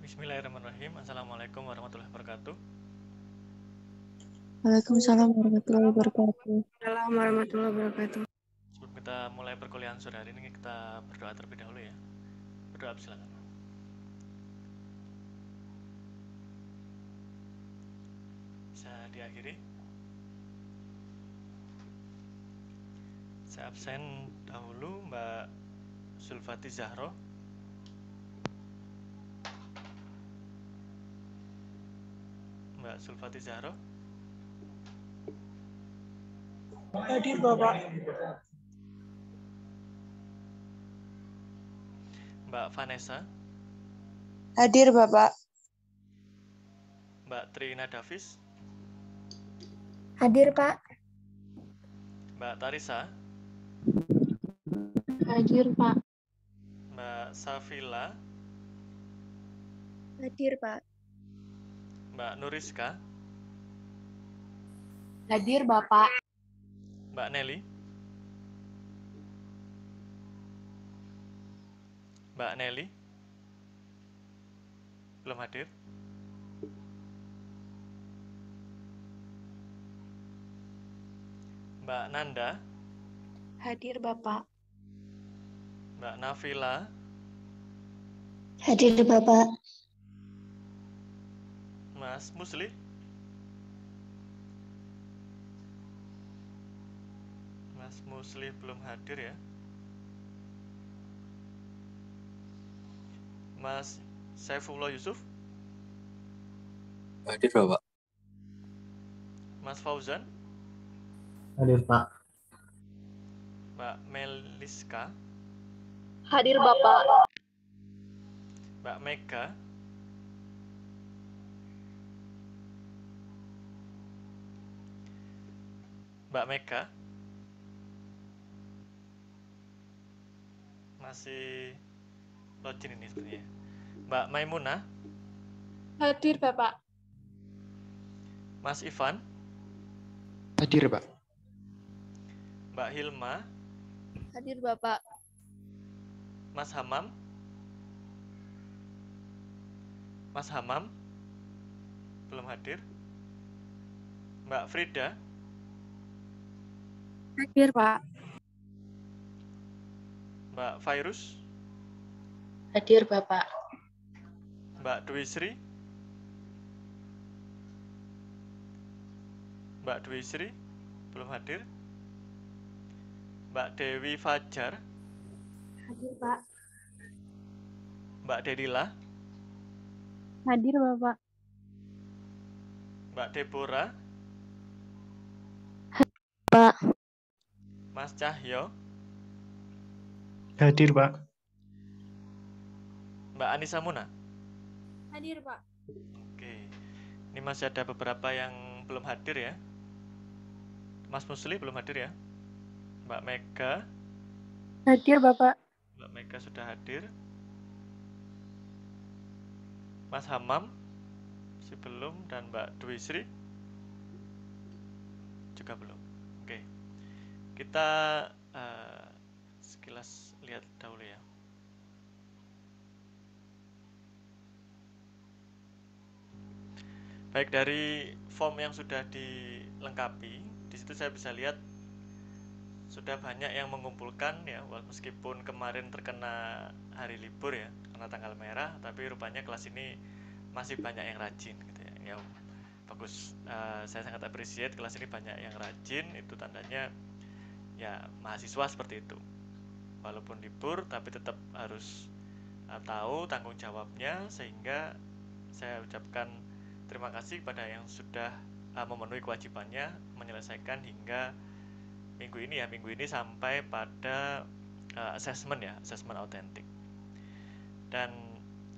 Bismillahirrahmanirrahim. Assalamualaikum warahmatullahi wabarakatuh. Waalaikumsalam warahmatullahi wabarakatuh. Assalamualaikum warahmatullahi wabarakatuh. Sebelum kita mulai perkuliahan sore hari ini, kita berdoa terlebih dahulu ya. Berdoa, silakan. Bisa diakhiri. Saya absen dahulu Mbak Zulfati Zahro. Mbak Zulfati Zahro. Hadir Bapak. Mbak Vanessa. Hadir Bapak. Mbak Trina Davis. Hadir Pak. Mbak Tarisa. Hadir Pak. Mbak Safila. Hadir Pak. Mbak Nuriska. Hadir Bapak. Mbak Nelly. Mbak Nelly. Belum hadir. Mbak Nanda. Hadir Bapak. Mbak Nafila. Hadir Bapak. Mas Musli. Mas Musli belum hadir ya. Mas Saifullah Yusuf. Hadir Bapak. Mas Fauzan. Hadir Pak. Mbak Meliska. Hadir Bapak. Mbak Mega. Mbak Mega. Masih login ini sebenarnya. Mbak Maimunah. Hadir Bapak. Mas Ivan. Hadir Pak. Mbak Hilma. Hadir Bapak. Mas Hamam. Mas Hamam. Belum hadir. Mbak Frida. Hadir Pak. Mbak Fairus. Hadir Bapak. Mbak Dwi Sri. Mbak Dwi Sri belum hadir. Mbak Dewi Fajar. Hadir Pak. Mbak Dedila. Hadir Bapak. Mbak Deborah. Pak. Mas Cahyo. Hadir Pak. Mbak Anissa Muna. Hadir Pak. Oke. Ini masih ada beberapa yang belum hadir ya. Mas Musli belum hadir ya. Mbak Mega. Hadir Bapak. Mbak Mega sudah hadir. Mas Hamam masih belum, dan Mbak Dwi Sri juga belum. Oke. Kita sekilas lihat dahulu ya. Baik, dari form yang sudah dilengkapi, di situ saya bisa lihat sudah banyak yang mengumpulkan ya, meskipun kemarin terkena hari libur ya, karena tanggal merah, tapi rupanya kelas ini masih banyak yang rajin gitu ya. Ya bagus, saya sangat appreciate kelas ini banyak yang rajin, itu tandanya ya mahasiswa seperti itu. Walaupun libur tapi tetap harus tahu tanggung jawabnya, sehingga saya ucapkan terima kasih kepada yang sudah memenuhi kewajibannya menyelesaikan hingga minggu ini sampai pada assessment ya, assessment autentik. Dan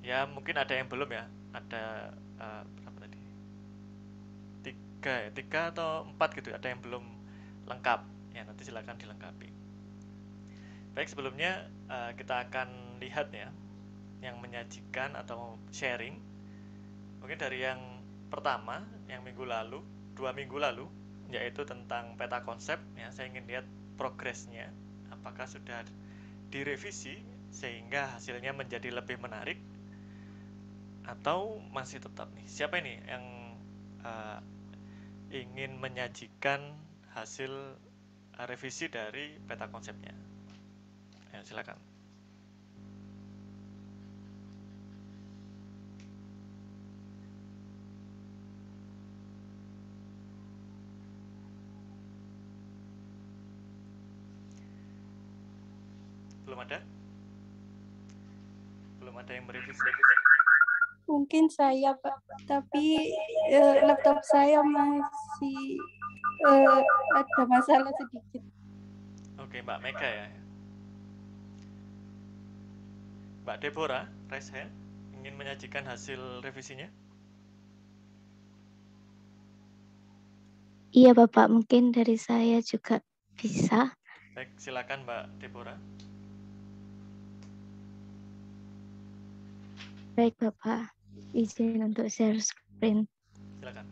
ya mungkin ada yang belum ya, ada berapa tadi? 3 atau 4 gitu, ada yang belum lengkap ya, nanti silakan dilengkapi. Baik, sebelumnya kita akan lihat ya yang menyajikan atau sharing. Mungkin dari yang pertama, yang 2 minggu lalu, yaitu tentang peta konsep ya. Saya ingin lihat progresnya, apakah sudah direvisi sehingga hasilnya menjadi lebih menarik, Atau masih tetap nih? Siapa ini yang uh, ingin menyajikan hasil revisi dari peta konsepnya? Ayo, silakan. Belum ada? Belum ada yang merevisi? Mungkin saya, Pak. Tapi laptop saya masih ada masalah sedikit. Oke, Mbak Mega ya. Mbak Deborah, raise hand, ingin menyajikan hasil revisinya? Iya Bapak, mungkin dari saya juga bisa. Baik, silakan Mbak Deborah. Baik Bapak, izin untuk share screen. Silakan.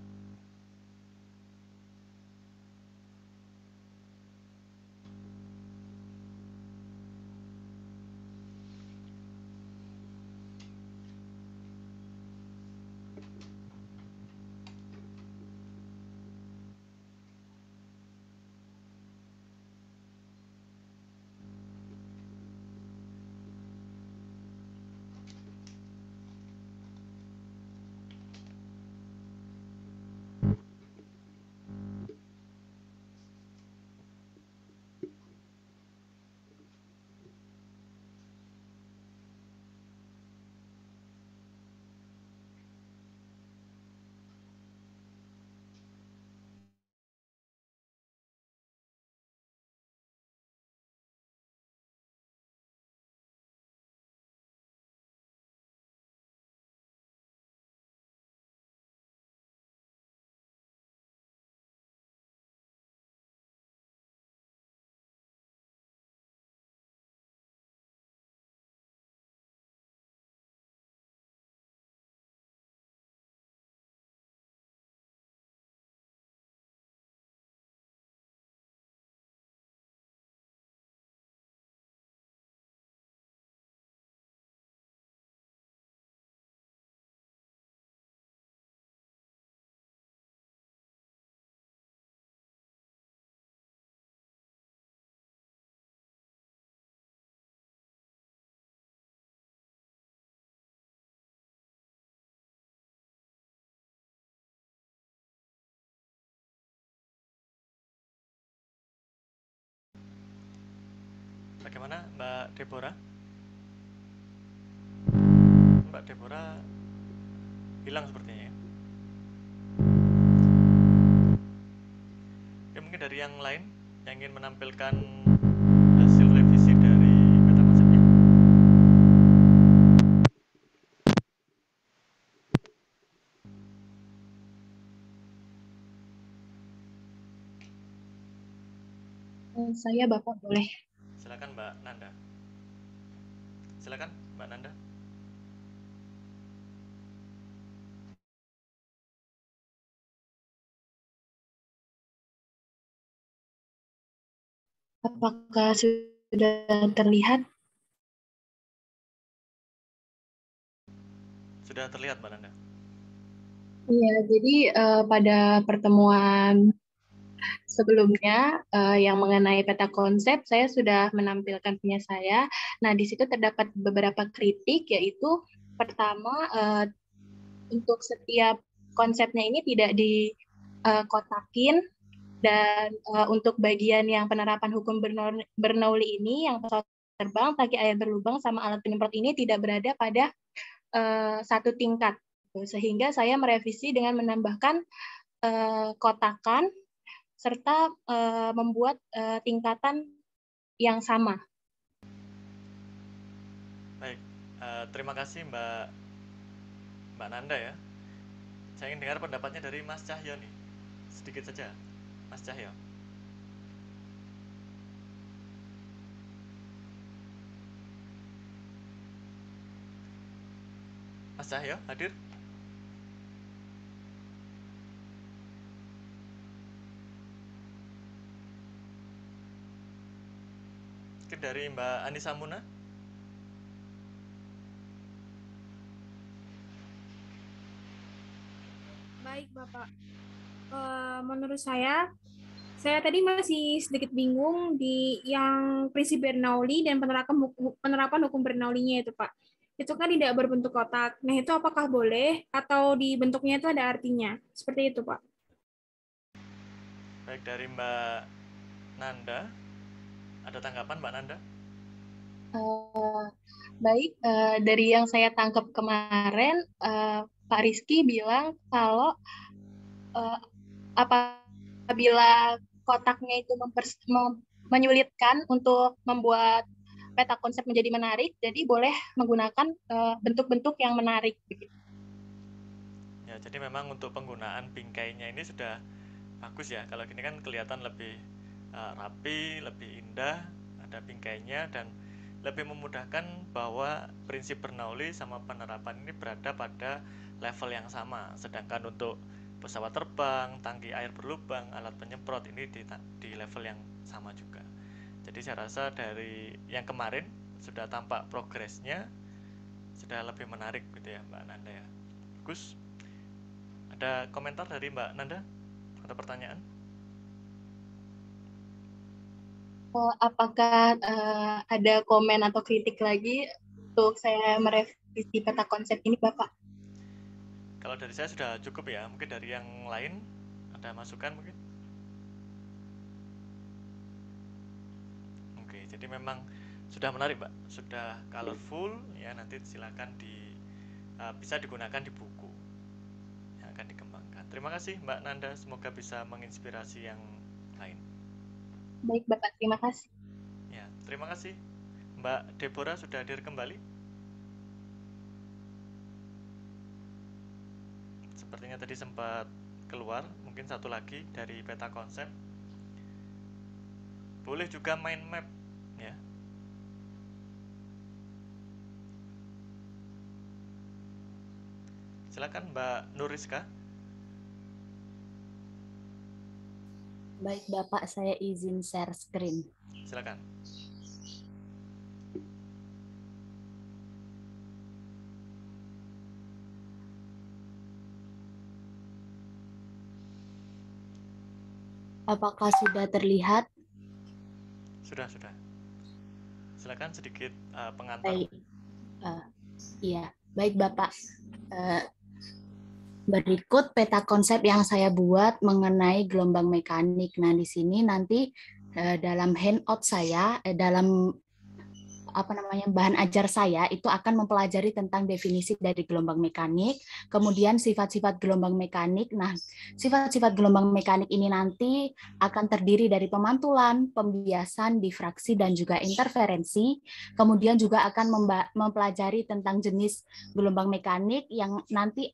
Bagaimana Mbak Deborah? Mbak Deborah hilang sepertinya ya. Oke, mungkin dari yang lain yang ingin menampilkan hasil revisi dari peta konsepnya. Saya Bapak boleh. Silakan Mbak Nanda. Silakan Mbak Nanda. Apakah sudah terlihat? Sudah terlihat Mbak Nanda. Iya, jadi pada pertemuan sebelumnya yang mengenai peta konsep, saya sudah menampilkan punya saya. Nah, di situ terdapat beberapa kritik, yaitu pertama, untuk setiap konsepnya ini tidak dikotakin, dan untuk bagian yang penerapan hukum Bernoulli ini, yang pesawat terbang, tangki air berlubang, sama alat penyemprot ini tidak berada pada satu tingkat. Sehingga saya merevisi dengan menambahkan kotakan serta membuat tingkatan yang sama. Baik, terima kasih Mbak Nanda ya. Saya ingin dengar pendapatnya dari Mas Cahyo nih. Sedikit saja, Mas Cahyo. Mas Cahyo hadir? Mungkin dari Mbak Anissa Muna. Baik, Bapak. Menurut saya tadi masih sedikit bingung di yang prinsip Bernoulli dan penerapan hukum Bernoulli-nya itu, Pak. Itu kan tidak berbentuk kotak. Nah, itu apakah boleh atau di bentuknya itu ada artinya? Seperti itu, Pak. Baik, dari Mbak Nanda, ada tanggapan Mbak Nanda? Baik, dari yang saya tangkap kemarin, Pak Rizky bilang kalau apabila kotaknya itu menyulitkan untuk membuat peta konsep menjadi menarik, jadi boleh menggunakan bentuk-bentuk yang menarik. Ya, jadi memang untuk penggunaan bingkainya ini sudah bagus ya. Kalau gini kan kelihatan lebih rapi, lebih indah, ada bingkainya, dan lebih memudahkan bahwa prinsip Bernoulli sama penerapan ini berada pada level yang sama. Sedangkan untuk pesawat terbang, tangki air berlubang, alat penyemprot ini di level yang sama juga. Jadi saya rasa dari yang kemarin sudah tampak progresnya, sudah lebih menarik gitu ya Mbak Nanda ya. Bagus. Ada komentar dari Mbak Nanda? Ada pertanyaan? Apakah ada komen atau kritik lagi untuk saya merevisi peta konsep ini, Bapak? Kalau dari saya sudah cukup ya. Mungkin dari yang lain ada masukan mungkin? Oke, jadi memang sudah menarik, Mbak. Sudah colorful ya. Nanti silakan bisa digunakan di buku yang akan dikembangkan. Terima kasih Mbak Nanda. Semoga bisa menginspirasi yang lain. Baik, Bapak. Terima kasih. Ya, terima kasih. Mbak Deborah sudah hadir kembali. Sepertinya tadi sempat keluar. Mungkin satu lagi dari peta konsep. Boleh juga main map ya. Silakan Mbak Nuriska. Baik Bapak, saya izin share screen. Silakan. Apakah sudah terlihat? Sudah. Silakan sedikit pengantar. Baik. Iya, baik Bapak. Berikut peta konsep yang saya buat mengenai gelombang mekanik. Nah, di sini nanti dalam handout saya, dalam bahan ajar saya itu akan mempelajari tentang definisi dari gelombang mekanik, kemudian sifat-sifat gelombang mekanik. Nah, sifat-sifat gelombang mekanik ini nanti akan terdiri dari pemantulan, pembiasan, difraksi, dan juga interferensi. Kemudian juga akan mempelajari tentang jenis gelombang mekanik yang nanti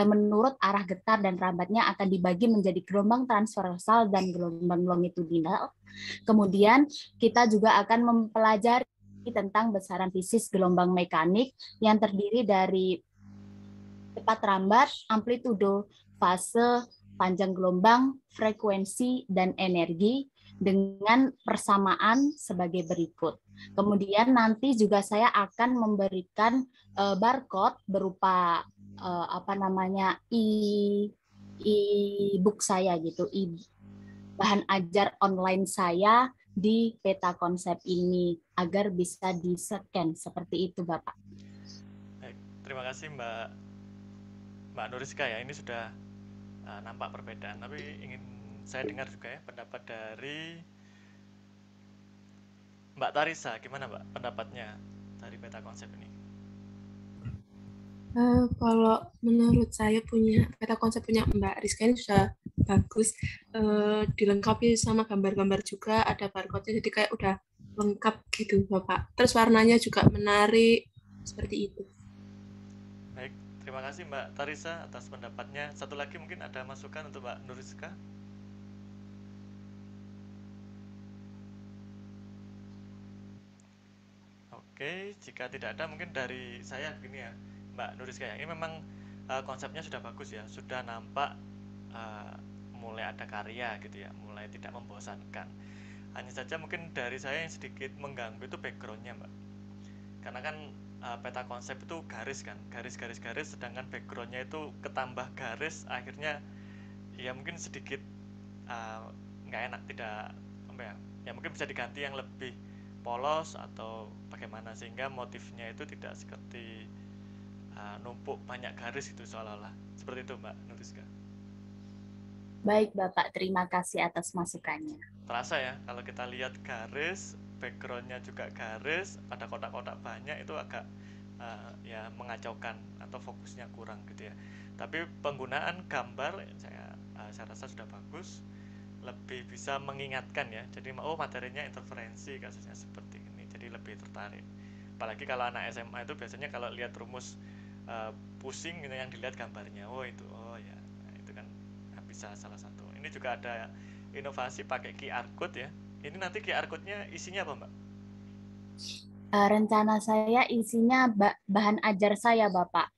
menurut arah getar dan rambatnya akan dibagi menjadi gelombang transversal dan gelombang longitudinal. Kemudian kita juga akan mempelajari tentang besaran fisis gelombang mekanik yang terdiri dari cepat rambat, amplitudo, fase, panjang gelombang, frekuensi, dan energi dengan persamaan sebagai berikut. Kemudian nanti juga saya akan memberikan barcode berupa e-book saya gitu, bahan ajar online saya di peta konsep ini agar bisa di-scan seperti itu, Bapak. Baik, terima kasih Mbak Nuriska ya. Ini sudah nampak perbedaan, tapi ingin saya dengar juga ya pendapat dari Mbak Tarisa. Gimana Mbak pendapatnya dari peta konsep ini? Kalau menurut saya peta konsep punya Mbak Rizka ini sudah bagus, dilengkapi sama gambar-gambar juga, ada barcode-nya, jadi kayak udah lengkap gitu Bapak. Terus warnanya juga menarik, seperti itu. Baik, terima kasih Mbak Tarisa atas pendapatnya. Satu lagi mungkin ada masukan untuk Mbak Nuriska? Oke, jika tidak ada mungkin dari saya begini ya Mbak Nuriska ya. Ini memang konsepnya sudah bagus ya, sudah nampak mulai ada karya gitu ya, mulai tidak membosankan. Hanya saja mungkin dari saya yang sedikit mengganggu itu backgroundnya Mbak, karena kan peta konsep itu garis kan, garis, sedangkan backgroundnya itu ketambah garis, akhirnya ya mungkin sedikit nggak enak, tidak apa ya, ya mungkin bisa diganti yang lebih polos atau bagaimana sehingga motifnya itu tidak seperti numpuk banyak garis gitu seolah-olah. Seperti itu Mbak Nuriska. Baik Bapak, terima kasih atas masukannya. Terasa ya kalau kita lihat garis, backgroundnya juga garis, ada kotak-kotak banyak, itu agak ya mengacaukan atau fokusnya kurang gitu ya. Tapi penggunaan gambar saya rasa sudah bagus, lebih bisa mengingatkan ya. Jadi oh materinya interferensi kasusnya seperti ini, jadi lebih tertarik. Apalagi kalau anak SMA itu biasanya kalau lihat rumus pusing gitu, yang dilihat gambarnya, oh itu, oh ya, nah, itu kan bisa salah satu. Ini juga ada inovasi pakai QR code ya. Ini nanti QR code-nya isinya apa Mbak? Rencana saya isinya bahan ajar saya, Bapak.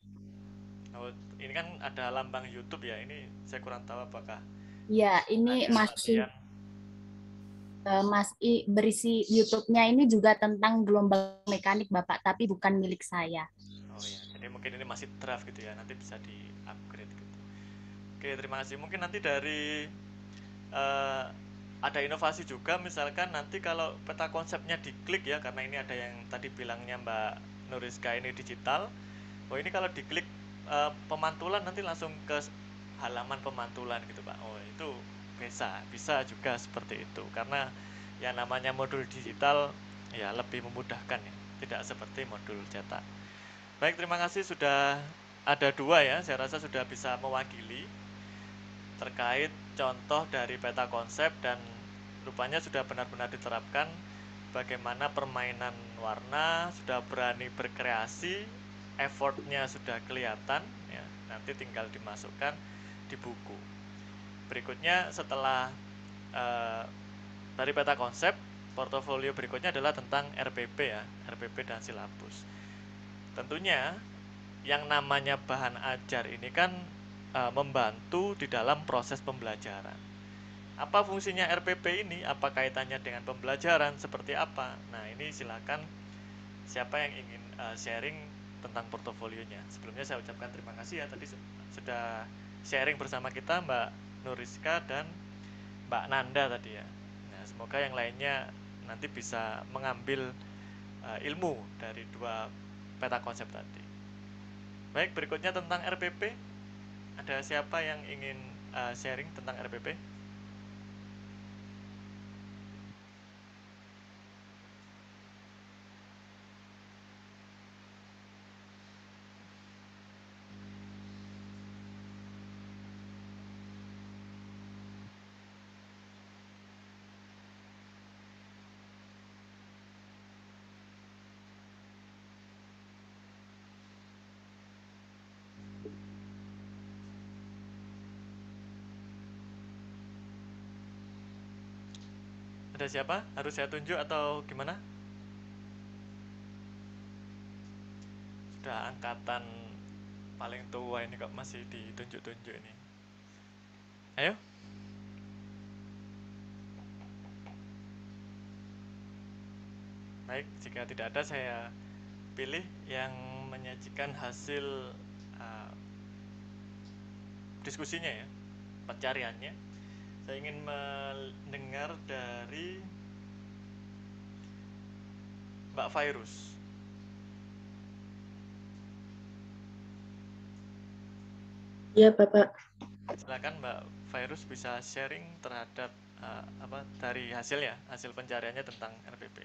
Oh, ini kan ada lambang YouTube ya. Ini saya kurang tahu apakah. Ya, ini masih berisi YouTube-nya ini juga tentang gelombang mekanik, Bapak, tapi bukan milik saya. Oh ya, jadi mungkin ini masih draft gitu ya. Nanti bisa di-upgrade gitu. Oke, terima kasih. Mungkin nanti dari ada inovasi juga, misalkan nanti kalau peta konsepnya diklik ya, karena ini ada yang tadi bilangnya Mbak Nuriska ini digital. Oh ini kalau diklik pemantulan nanti langsung ke halaman pemantulan gitu Pak. Oh itu bisa juga seperti itu, karena ya namanya modul digital ya lebih memudahkan ya, tidak seperti modul cetak. Baik, terima kasih, sudah ada 2 ya, saya rasa sudah bisa mewakili terkait contoh dari peta konsep, dan rupanya sudah benar-benar diterapkan bagaimana permainan warna, sudah berani berkreasi, effortnya sudah kelihatan ya, nanti tinggal dimasukkan di buku. Berikutnya setelah dari peta konsep, portofolio berikutnya adalah tentang RPP ya, RPP dan silabus. Tentunya yang namanya bahan ajar ini kan membantu di dalam proses pembelajaran. Apa fungsinya RPP ini? Apa kaitannya dengan pembelajaran? Seperti apa? Nah, ini silakan siapa yang ingin sharing tentang portofolionya. Sebelumnya saya ucapkan terima kasih ya, tadi sudah sharing bersama kita Mbak Nuriska dan Mbak Nanda tadi ya. Nah, semoga yang lainnya nanti bisa mengambil ilmu dari 2 peta konsep tadi. Baik, berikutnya tentang RPP. Ada siapa yang ingin sharing tentang RPP? Ada siapa? Harus saya tunjuk atau gimana? Sudah angkatan paling tua ini kok masih ditunjuk-tunjuk ini. Ayo. Baik, jika tidak ada saya pilih yang menyajikan hasil diskusinya ya, pencariannya. Saya ingin mendengar dari Mbak Virus. Ya, Bapak. Silakan Mbak Virus bisa sharing terhadap dari hasil pencariannya tentang RPP.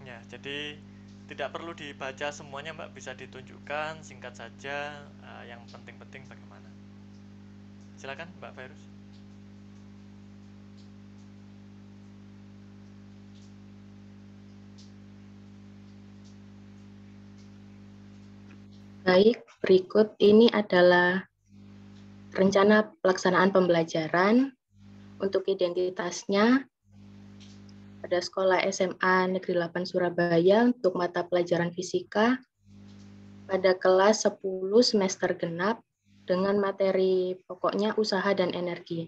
Ya, jadi tidak perlu dibaca semuanya Mbak, bisa ditunjukkan singkat saja, yang penting-penting bagaimana. Silakan Mbak Virus. Baik, berikut ini adalah rencana pelaksanaan pembelajaran. Untuk identitasnya, pada Sekolah SMA Negeri 8 Surabaya untuk mata pelajaran fisika, pada kelas 10 semester genap dengan materi pokoknya usaha dan energi.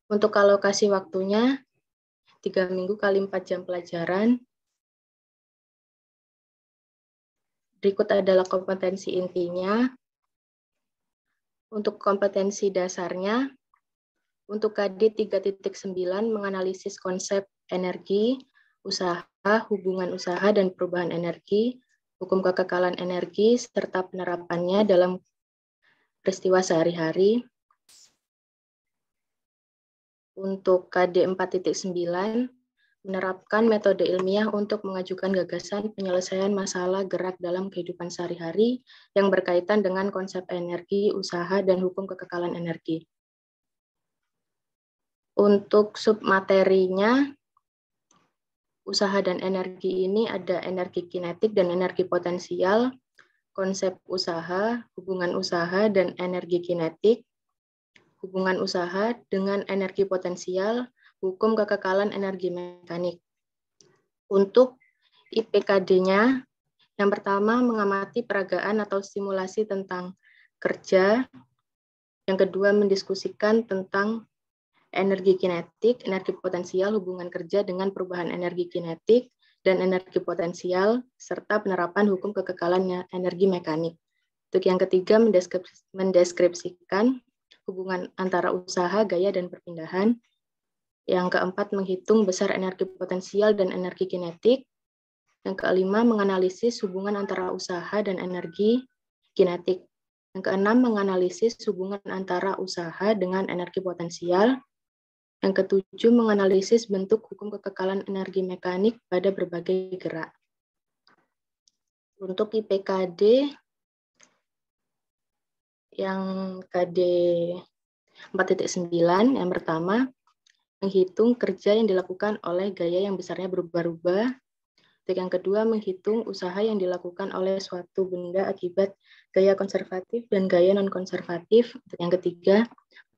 Untuk alokasi waktunya, 3 minggu kali 4 jam pelajaran. Berikut adalah kompetensi intinya. Untuk kompetensi dasarnya, untuk KD 3.9 menganalisis konsep energi, usaha, hubungan usaha dan perubahan energi, hukum kekekalan energi, serta penerapannya dalam peristiwa sehari-hari. Untuk KD 4.9 menerapkan metode ilmiah untuk mengajukan gagasan penyelesaian masalah gerak dalam kehidupan sehari-hari yang berkaitan dengan konsep energi, usaha, dan hukum kekekalan energi. Untuk submaterinya, usaha dan energi ini ada energi kinetik dan energi potensial, konsep usaha, hubungan usaha, dan energi kinetik, hubungan usaha dengan energi potensial, hukum kekekalan energi mekanik. Untuk IPKD-nya, yang pertama mengamati peragaan atau simulasi tentang kerja, yang kedua mendiskusikan tentang energi kinetik, energi potensial, hubungan kerja dengan perubahan energi kinetik dan energi potensial, serta penerapan hukum kekekalan energi mekanik. Untuk yang ketiga, mendeskripsikan hubungan antara usaha, gaya, dan perpindahan. Yang keempat, menghitung besar energi potensial dan energi kinetik. Yang kelima, menganalisis hubungan antara usaha dan energi kinetik. Yang keenam, menganalisis hubungan antara usaha dengan energi potensial. Yang ketujuh, menganalisis bentuk hukum kekekalan energi mekanik pada berbagai gerak. Untuk IPKD, yang KD 4.9, yang pertama, menghitung kerja yang dilakukan oleh gaya yang besarnya berubah-ubah. Untuk yang kedua, menghitung usaha yang dilakukan oleh suatu benda akibat gaya konservatif dan gaya non-konservatif. Untuk yang ketiga,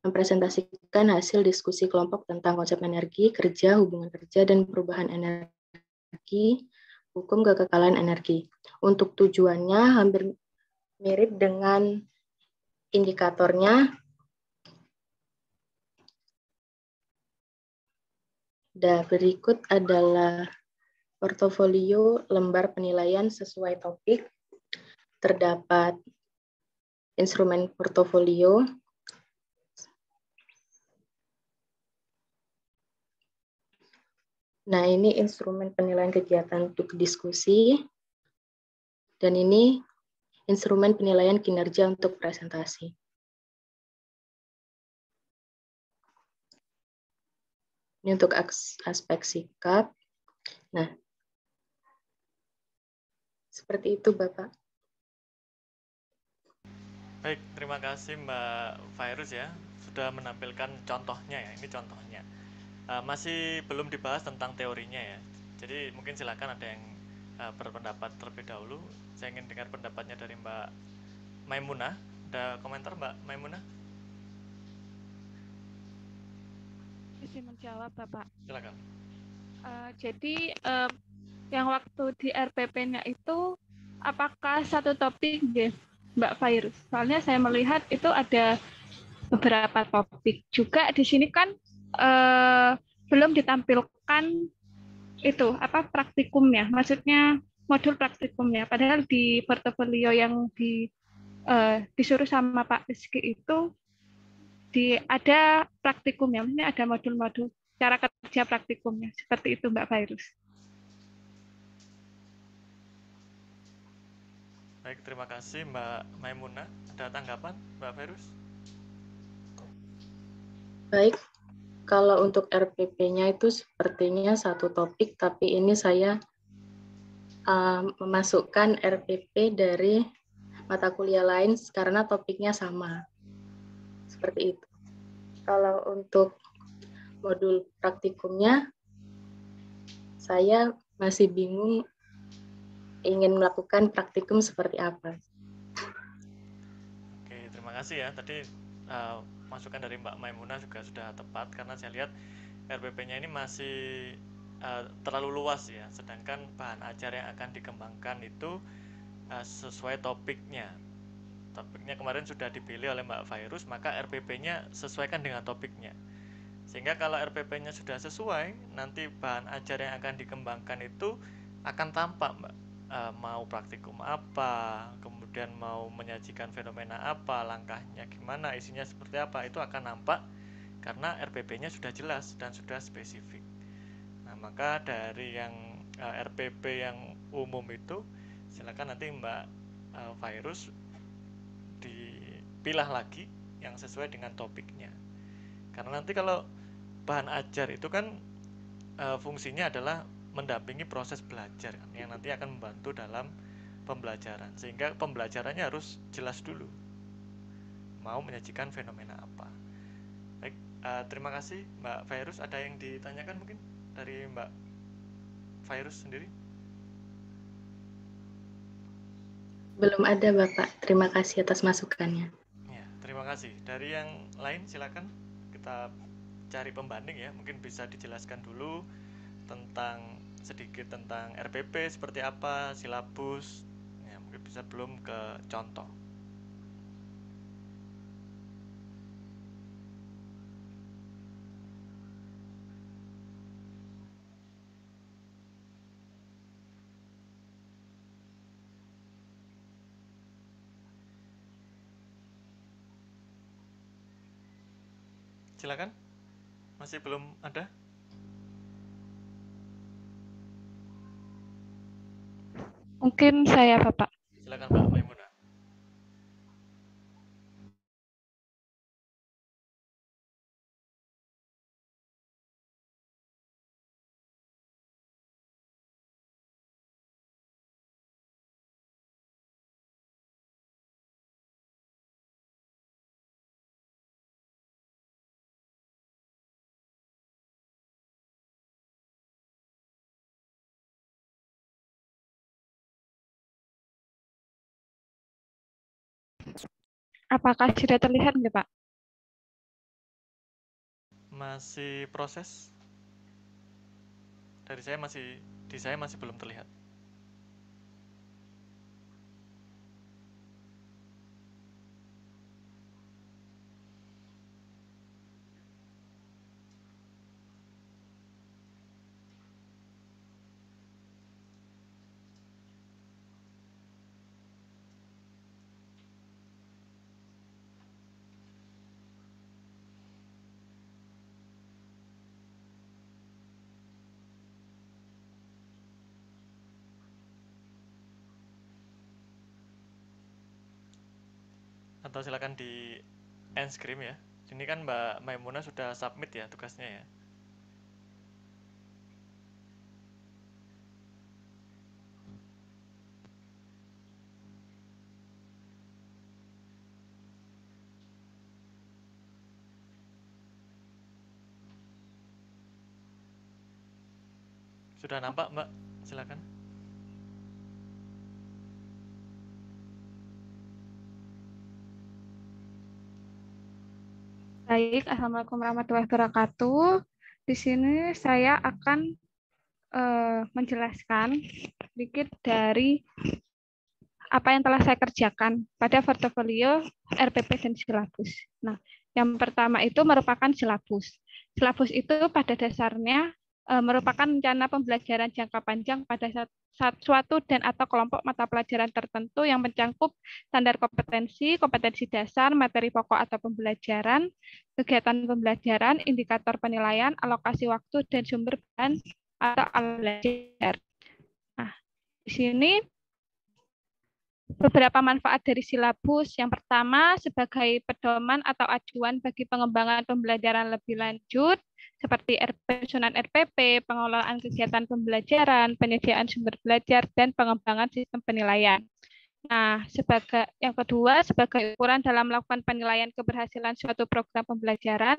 mempresentasikan hasil diskusi kelompok tentang konsep energi, kerja, hubungan kerja, dan perubahan energi, hukum kekekalan energi. Untuk tujuannya hampir mirip dengan indikatornya. Dan berikut adalah portofolio lembar penilaian sesuai topik. Terdapat instrumen portofolio, nah, ini instrumen penilaian kegiatan untuk diskusi, dan ini instrumen penilaian kinerja untuk presentasi. Ini untuk aspek sikap. Nah, seperti itu, Bapak. Baik, terima kasih Mbak Virus ya, sudah menampilkan contohnya ya, ini contohnya. Masih belum dibahas tentang teorinya ya. Jadi mungkin silakan ada yang berpendapat terlebih dahulu. Saya ingin dengar pendapatnya dari Mbak Maimunah. Ada komentar Mbak Maimunah? Bisa menjawab Bapak. Silakan. Jadi yang waktu di RPP-nya itu apakah satu topik deh, Mbak Virus? Soalnya saya melihat itu ada beberapa topik juga di sini kan. Belum ditampilkan itu praktikumnya, maksudnya modul praktikumnya. Padahal di portofolio yang disuruh sama Pak Rizky itu ada praktikumnya, maksudnya ada modul-modul cara kerja praktikumnya. Seperti itu Mbak Virus. Baik, terima kasih Mbak Maimunah. Ada tanggapan Mbak Virus? Baik. Kalau untuk RPP-nya itu sepertinya satu topik, tapi ini saya memasukkan RPP dari mata kuliah lain karena topiknya sama. Seperti itu. Kalau untuk modul praktikumnya, saya masih bingung ingin melakukan praktikum seperti apa. Oke, terima kasih ya. Tadi masukan dari Mbak Maimunah juga sudah tepat, karena saya lihat RPP-nya ini masih terlalu luas ya, sedangkan bahan ajar yang akan dikembangkan itu sesuai topiknya. Topiknya kemarin sudah dipilih oleh Mbak Fairuz, maka RPP-nya sesuaikan dengan topiknya. Sehingga kalau RPP-nya sudah sesuai, nanti bahan ajar yang akan dikembangkan itu akan tampak, Mbak. Mau praktikum apa, kemudian mau menyajikan fenomena apa, langkahnya gimana, isinya seperti apa, itu akan nampak karena RPP-nya sudah jelas dan sudah spesifik. Nah, maka dari yang RPP yang umum itu, silakan nanti Mbak Fairuz dipilah lagi yang sesuai dengan topiknya. Karena nanti kalau bahan ajar itu kan fungsinya adalah mendampingi proses belajar kan, yang nanti akan membantu dalam pembelajaran, sehingga pembelajarannya harus jelas dulu mau menyajikan fenomena apa. Baik, terima kasih Mbak Fairuz. Ada yang ditanyakan mungkin dari Mbak Fairuz sendiri? Belum ada Bapak, terima kasih atas masukannya. Ya, terima kasih. Dari yang lain silakan, kita cari pembanding ya. Mungkin bisa dijelaskan dulu sedikit tentang RPP seperti apa, silabus ya, mungkin bisa belum ke contoh. Silakan, masih belum ada? Mungkin saya, Bapak. Silakan Mbak Maimunah. Apakah sudah terlihat nggak, Pak? Masih proses. Di saya masih belum terlihat. Atau silakan di end screen ya. Ini kan Mbak Maimunah sudah submit ya tugasnya ya. Sudah nampak Mbak? Silakan. Baik, Assalamualaikum warahmatullahi wabarakatuh. Di sini saya akan menjelaskan sedikit dari apa yang telah saya kerjakan pada portofolio RPP dan silabus. Nah, yang pertama itu merupakan silabus. Silabus itu pada dasarnya merupakan rencana pembelajaran jangka panjang pada suatu dan atau kelompok mata pelajaran tertentu yang mencakup standar kompetensi, kompetensi dasar, materi pokok atau pembelajaran, kegiatan pembelajaran, indikator penilaian, alokasi waktu, dan sumber bahan atau alat belajar. Nah, di sini beberapa manfaat dari silabus. Yang pertama, sebagai pedoman atau acuan bagi pengembangan pembelajaran lebih lanjut, seperti penyusunan RPP, pengelolaan kegiatan pembelajaran, penyediaan sumber belajar, dan pengembangan sistem penilaian. Nah, yang kedua, sebagai ukuran dalam melakukan penilaian keberhasilan suatu program pembelajaran.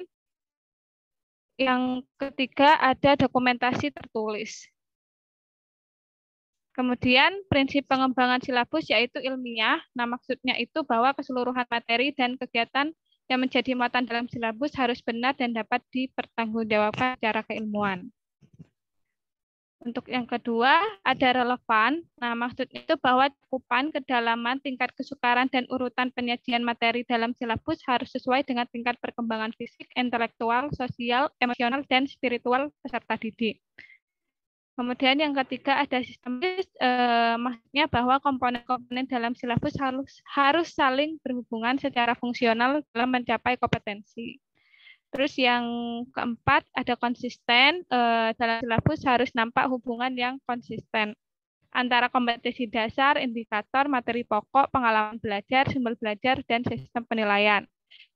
Yang ketiga, ada dokumentasi tertulis. Kemudian prinsip pengembangan silabus yaitu ilmiah. Nah, maksudnya itu bahwa keseluruhan materi dan kegiatan yang menjadi muatan dalam silabus harus benar dan dapat dipertanggungjawabkan secara keilmuan. Untuk yang kedua, ada relevan. Nah, maksudnya itu bahwa cakupan, kedalaman, tingkat kesukaran, dan urutan penyajian materi dalam silabus harus sesuai dengan tingkat perkembangan fisik, intelektual, sosial, emosional, dan spiritual peserta didik. Kemudian yang ketiga ada sistemis, maksudnya bahwa komponen-komponen dalam silabus harus saling berhubungan secara fungsional dalam mencapai kompetensi. Terus yang keempat ada konsisten, dalam silabus harus nampak hubungan yang konsisten antara kompetensi dasar, indikator, materi pokok, pengalaman belajar, sumber belajar, dan sistem penilaian.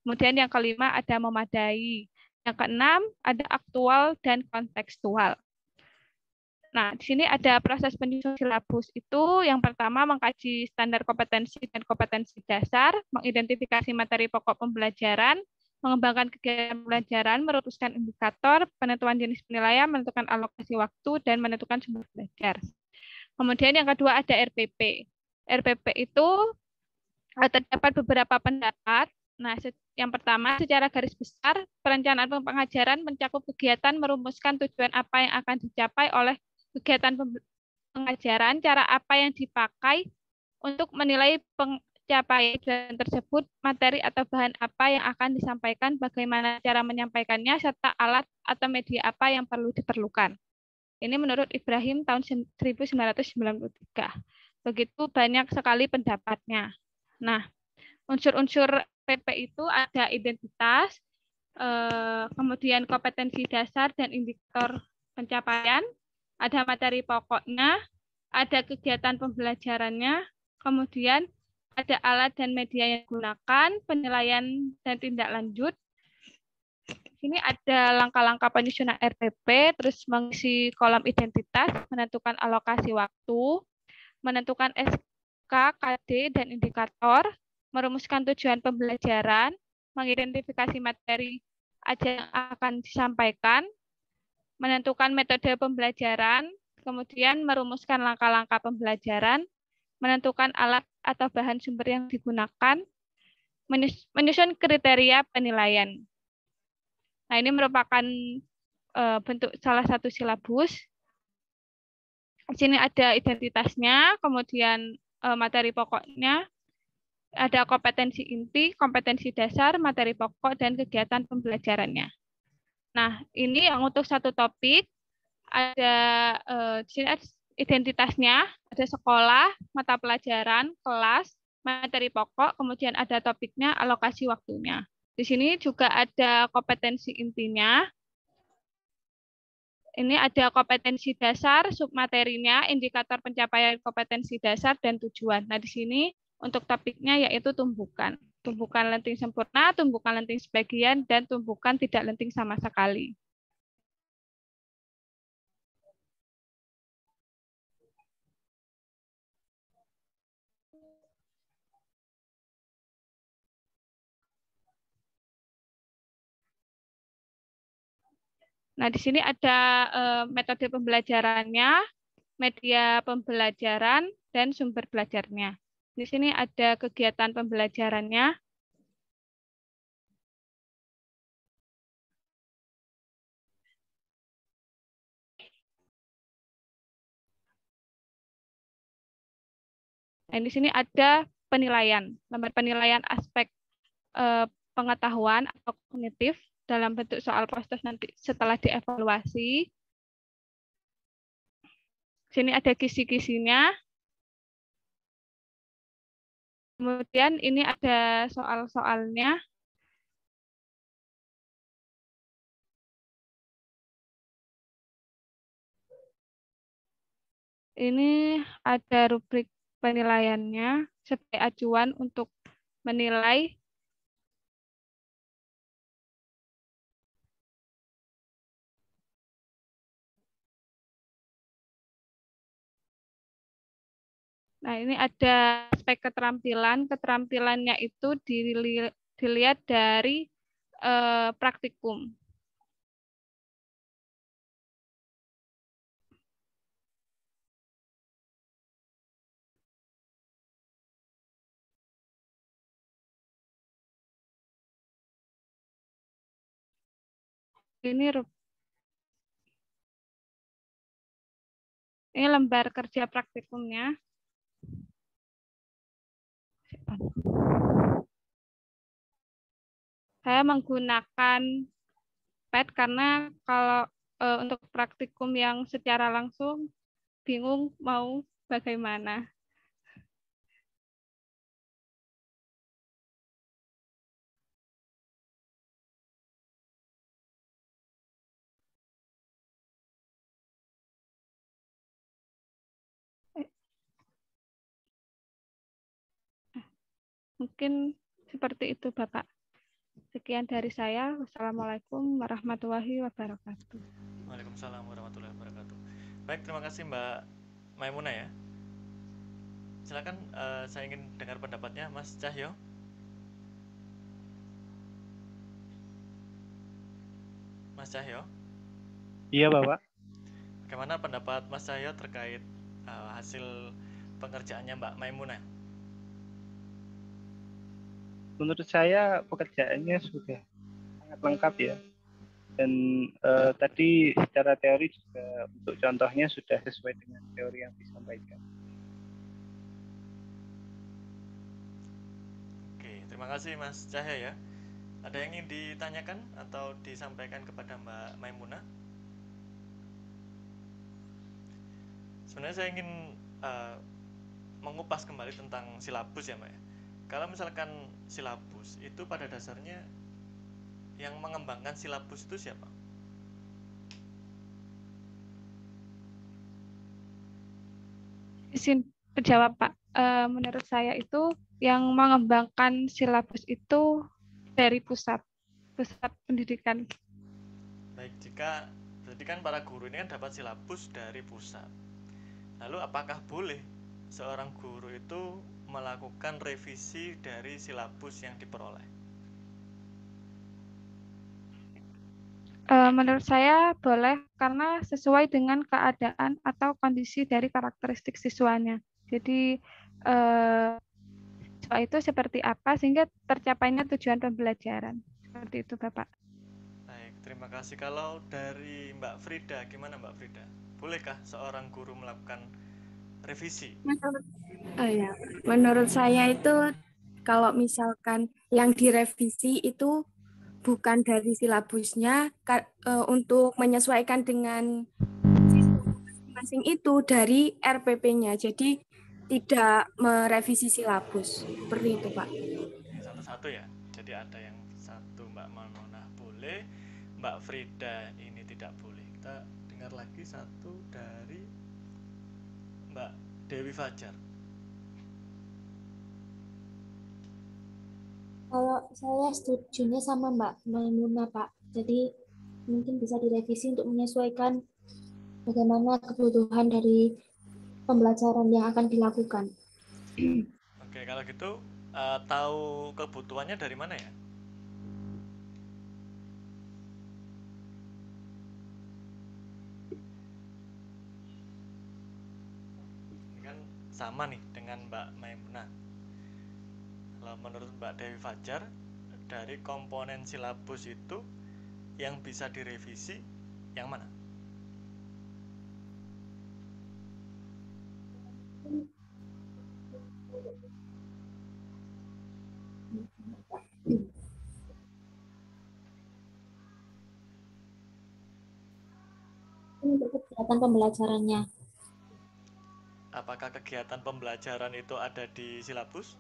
Kemudian yang kelima ada memadai. Yang keenam ada aktual dan kontekstual. Nah, di sini ada proses penyusunan silabus itu yang pertama mengkaji standar kompetensi dan kompetensi dasar, mengidentifikasi materi pokok pembelajaran, mengembangkan kegiatan pembelajaran, merumuskan indikator, penentuan jenis penilaian, menentukan alokasi waktu, dan menentukan sumber belajar. Kemudian yang kedua ada RPP. RPP itu terdapat beberapa pendapat. Nah, yang pertama, secara garis besar, perencanaan pengajaran mencakup kegiatan merumuskan tujuan apa yang akan dicapai oleh kegiatan pengajaran, cara apa yang dipakai untuk menilai pencapaian tersebut, materi atau bahan apa yang akan disampaikan, bagaimana cara menyampaikannya, serta alat atau media apa yang perlu diperlukan. Ini menurut Ibrahim tahun 1993. Begitu banyak sekali pendapatnya. Nah, unsur-unsur PP itu ada identitas, kemudian kompetensi dasar dan indikator pencapaian, ada materi pokoknya, ada kegiatan pembelajarannya, kemudian ada alat dan media yang digunakan, penilaian dan tindak lanjut. Ini ada langkah-langkah penyusunan RPP, terus mengisi kolom identitas, menentukan alokasi waktu, menentukan SK, KD, dan indikator, merumuskan tujuan pembelajaran, mengidentifikasi materi aja yang akan disampaikan, menentukan metode pembelajaran, kemudian merumuskan langkah-langkah pembelajaran, menentukan alat atau bahan sumber yang digunakan, menyusun kriteria penilaian. Nah, ini merupakan bentuk salah satu silabus. Di sini ada identitasnya, kemudian materi pokoknya, ada kompetensi inti, kompetensi dasar, materi pokok, dan kegiatan pembelajarannya. Nah, ini yang untuk satu topik, ada di sini ada identitasnya, ada sekolah, mata pelajaran, kelas, materi pokok, kemudian ada topiknya, alokasi waktunya. Di sini juga ada kompetensi intinya. Ini ada kompetensi dasar, submaterinya, indikator pencapaian kompetensi dasar, dan tujuan. Nah, di sini untuk topiknya yaitu tumbukan. Tumbukan lenting sempurna, tumbukan lenting sebagian, dan tumbukan tidak lenting sama sekali. Nah, di sini ada metode pembelajarannya, media pembelajaran, dan sumber belajarnya. Di sini ada kegiatan pembelajarannya. Dan di sini ada penilaian, lembar penilaian aspek pengetahuan atau kognitif dalam bentuk soal postos nanti setelah dievaluasi. Sini ada kisi-kisinya. Kemudian ini ada soal-soalnya. Ini ada rubrik penilaiannya sebagai acuan untuk menilai Nah, ini ada aspek keterampilan. Keterampilannya itu dilihat dari praktikum. ini lembar kerja praktikumnya. Saya menggunakan pad karena kalau untuk praktikum yang secara langsung bingung mau bagaimana. Mungkin seperti itu, Bapak. Sekian dari saya. Wassalamualaikum warahmatullahi wabarakatuh. Waalaikumsalam warahmatullahi wabarakatuh. Baik, terima kasih Mbak Maimunah ya. Silakan, saya ingin dengar pendapatnya Mas Cahyo. Mas Cahyo. Iya, Bapak. Bagaimana pendapat Mas Cahyo terkait hasil pengerjaannya Mbak Maimunah? Menurut saya pekerjaannya sudah sangat lengkap ya. Dan tadi secara teori juga untuk contohnya sudah sesuai dengan teori yang disampaikan. Oke, terima kasih Mas Cahyo ya. Ada yang ingin ditanyakan atau disampaikan kepada Mbak Maimunah? Sebenarnya saya ingin mengupas kembali tentang silabus ya Mbak ya. Kalau misalkan silabus itu pada dasarnya yang mengembangkan silabus itu siapa? Izin terjawab Pak. Menurut saya itu yang mengembangkan silabus itu dari pusat pendidikan. Baik, berarti kan para guru ini kan dapat silabus dari pusat. Lalu apakah boleh seorang guru itu melakukan revisi dari silabus yang diperoleh? Menurut saya boleh karena sesuai dengan keadaan atau kondisi dari karakteristik siswanya. Jadi siswa itu seperti apa sehingga tercapainya tujuan pembelajaran. Seperti itu Bapak. Baik, terima kasih. Kalau dari Mbak Frida, gimana Mbak Frida? Bolehkah seorang guru melakukan revisi? Menurut saya itu kalau misalkan yang direvisi itu bukan dari silabusnya untuk menyesuaikan dengan masing-masing itu dari RPP-nya. Jadi tidak merevisi silabus. Seperti itu, Pak. Satu-satu ya. Jadi ada yang satu Mbak Maimunah boleh, Mbak Frida ini tidak boleh. Kita dengar lagi satu dari Mbak Dewi Fajar. Kalau saya setujunya sama Mbak Maimunah, Pak. Jadi mungkin bisa direvisi untuk menyesuaikan bagaimana kebutuhan dari pembelajaran yang akan dilakukan. Oke, kalau gitu tahu kebutuhannya dari mana ya? Ini kan sama nih dengan Mbak Maimunah. Kalau menurut Mbak Dewi Fajar, dari komponen silabus itu yang bisa direvisi yang mana? Untuk kegiatan pembelajarannya. Apakah kegiatan pembelajaran itu ada di silabus?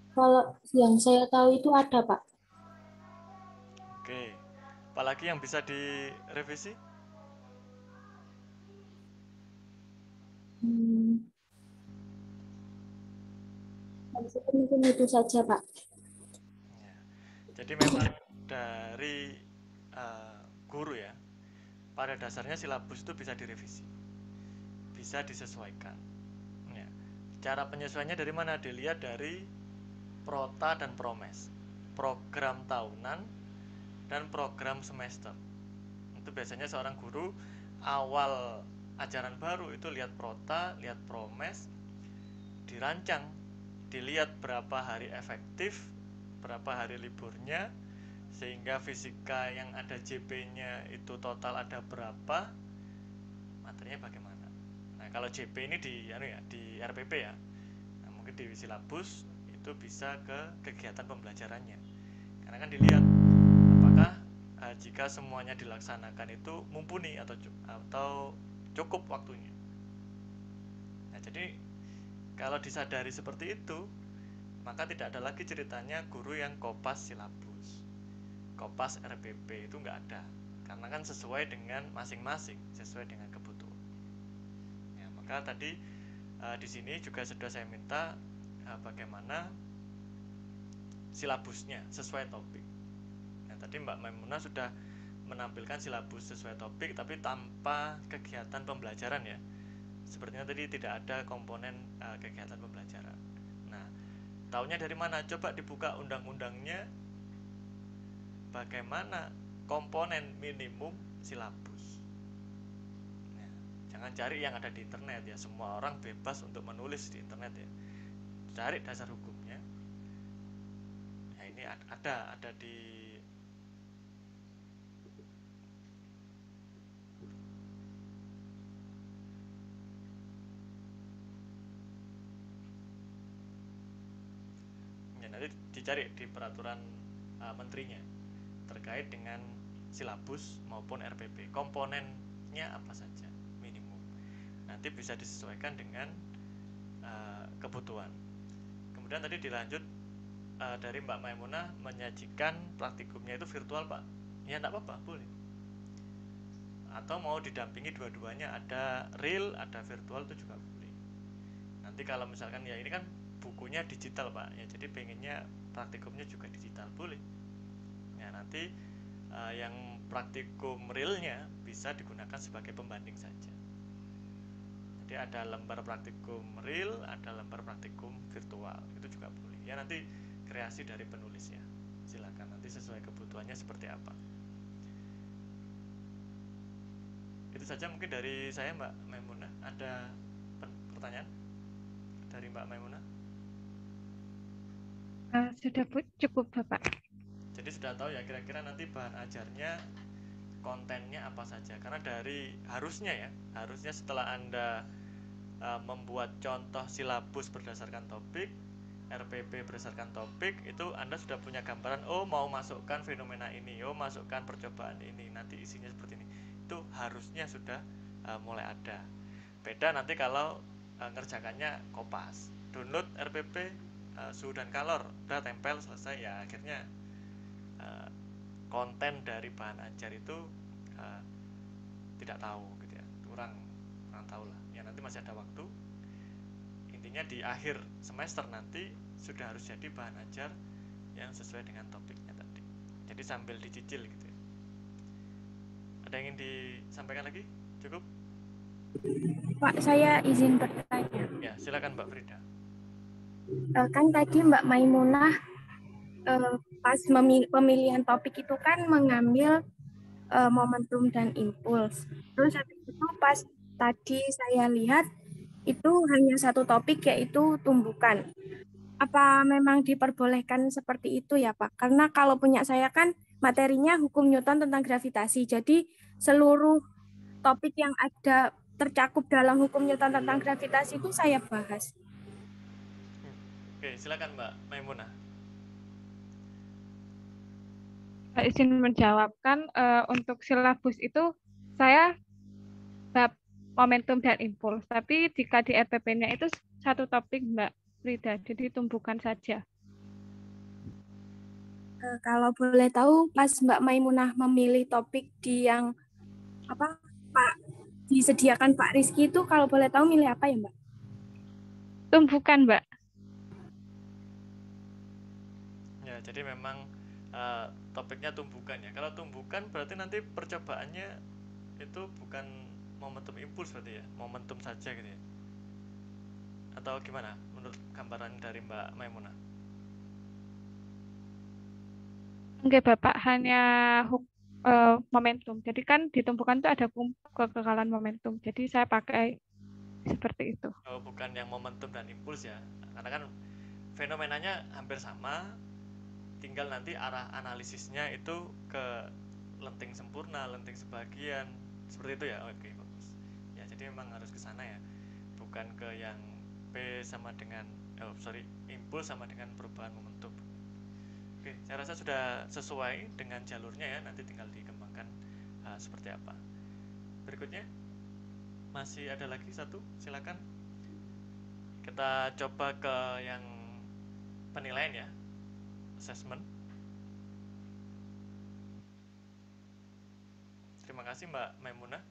Kalau yang saya tahu itu ada, Pak. Oke. Apalagi yang bisa direvisi? Mungkin itu saja, Pak. Ya. Jadi memang dari guru ya, pada dasarnya silabus itu bisa direvisi, bisa disesuaikan. Ya. Cara penyesuaiannya dari mana? Dilihat dari prota dan promes, program tahunan dan program semester. Itu biasanya seorang guru awal ajaran baru itu lihat prota, lihat promes, dirancang, dilihat berapa hari efektif, berapa hari liburnya, sehingga fisika yang ada JP-nya itu total ada berapa, materinya bagaimana. Nah, kalau JP ini di RPP ya. Nah, mungkin di silabus itu bisa ke kegiatan pembelajarannya. Karena kan dilihat apakah jika semuanya dilaksanakan itu mumpuni atau cukup waktunya. Nah, jadi kalau disadari seperti itu, maka tidak ada lagi ceritanya guru yang kopas silabus, kopas RPP, itu nggak ada, karena kan sesuai dengan masing-masing, sesuai dengan kebutuhan. Ya, maka tadi di sini juga sudah saya minta bagaimana silabusnya sesuai topik. Nah, tadi Mbak Maimunah sudah menampilkan silabus sesuai topik, tapi tanpa kegiatan pembelajaran ya. Sepertinya tadi tidak ada komponen kegiatan pembelajaran. Nah, taunya dari mana? Coba dibuka undang-undangnya, bagaimana komponen minimum silabus. Nah, jangan cari yang ada di internet ya. Semua orang bebas untuk menulis di internet ya. Cari dasar hukumnya. Nah, ini ada di nanti dicari di peraturan menterinya terkait dengan silabus maupun RPP, komponennya apa saja minimum, nanti bisa disesuaikan dengan kebutuhan. Kemudian tadi dilanjut dari Mbak Maimunah menyajikan praktikumnya itu virtual Pak, ya enggak apa-apa, boleh, atau mau didampingi dua-duanya, ada real ada virtual itu juga boleh. Nanti kalau misalkan ya ini kan bukunya digital Pak ya, jadi pengennya praktikumnya juga digital, boleh ya. Nanti yang praktikum realnya bisa digunakan sebagai pembanding saja. Jadi ada lembar praktikum real, ada lembar praktikum virtual, itu juga boleh ya. Nanti kreasi dari penulis ya, silakan nanti sesuai kebutuhannya seperti apa. Itu saja mungkin dari saya Mbak Maimunah. Ada pertanyaan dari Mbak Maimunah? Sudah cukup Bapak. Jadi sudah tahu ya kira-kira nanti bahan ajarnya, kontennya apa saja. Karena dari harusnya setelah Anda membuat contoh silabus berdasarkan topik, RPP berdasarkan topik, itu Anda sudah punya gambaran, oh mau masukkan fenomena ini, oh masukkan percobaan ini, nanti isinya seperti ini. Itu harusnya sudah mulai ada. Beda nanti kalau ngerjakannya kopas, download RPP, suhu dan kalor, udah tempel selesai ya, akhirnya konten dari bahan ajar itu tidak tahu gitu ya, kurang tahu lah ya. Nanti masih ada waktu, intinya di akhir semester nanti sudah harus jadi bahan ajar yang sesuai dengan topiknya tadi, jadi sambil dicicil gitu ya. Ada yang ingin disampaikan lagi? Cukup Pak, saya izin bertanya. Ya, silakan Mbak Frida. Kan tadi Mbak Maimunah pas pemilihan topik itu kan mengambil momentum dan impuls. Terus habis itu pas tadi saya lihat itu hanya satu topik, yaitu tumbukan. Apa memang diperbolehkan seperti itu ya Pak? Karena kalau punya saya kan materinya hukum Newton tentang gravitasi. Jadi seluruh topik yang ada tercakup dalam hukum Newton tentang gravitasi itu saya bahas. Oke, silakan Mbak Maimunah. Izin menjawabkan, untuk silabus itu saya bab momentum dan impuls, tapi jika di RPP-nya itu satu topik Mbak Frida, jadi tumbukan saja. Kalau boleh tahu pas Mbak Maimunah memilih topik di yang apa Pak disediakan Pak Rizky itu, kalau boleh tahu milih apa ya Mbak? Tumbukan Mbak. Ya, jadi memang topiknya tumbukan ya. Kalau tumbukan berarti nanti percobaannya itu bukan momentum impuls berarti ya, momentum saja gitu ya. Atau gimana menurut gambaran dari Mbak Maimunah? Oke Bapak, hanya momentum. Jadi kan ditumbukan itu ada kekekalan momentum. Jadi saya pakai seperti itu. Oh, bukan yang momentum dan impuls ya. Karena kan fenomenanya hampir sama, tinggal nanti arah analisisnya itu ke lenting sempurna, lenting sebagian, seperti itu ya. Oke, bagus ya. Jadi memang harus ke sana ya, bukan ke yang P sama dengan impuls sama dengan perubahan momentum. Oke, saya rasa sudah sesuai dengan jalurnya ya, nanti tinggal dikembangkan seperti apa. Berikutnya masih ada lagi satu, silakan. Kita coba ke yang penilaian ya, assessment. Terima kasih Mbak Maimunah.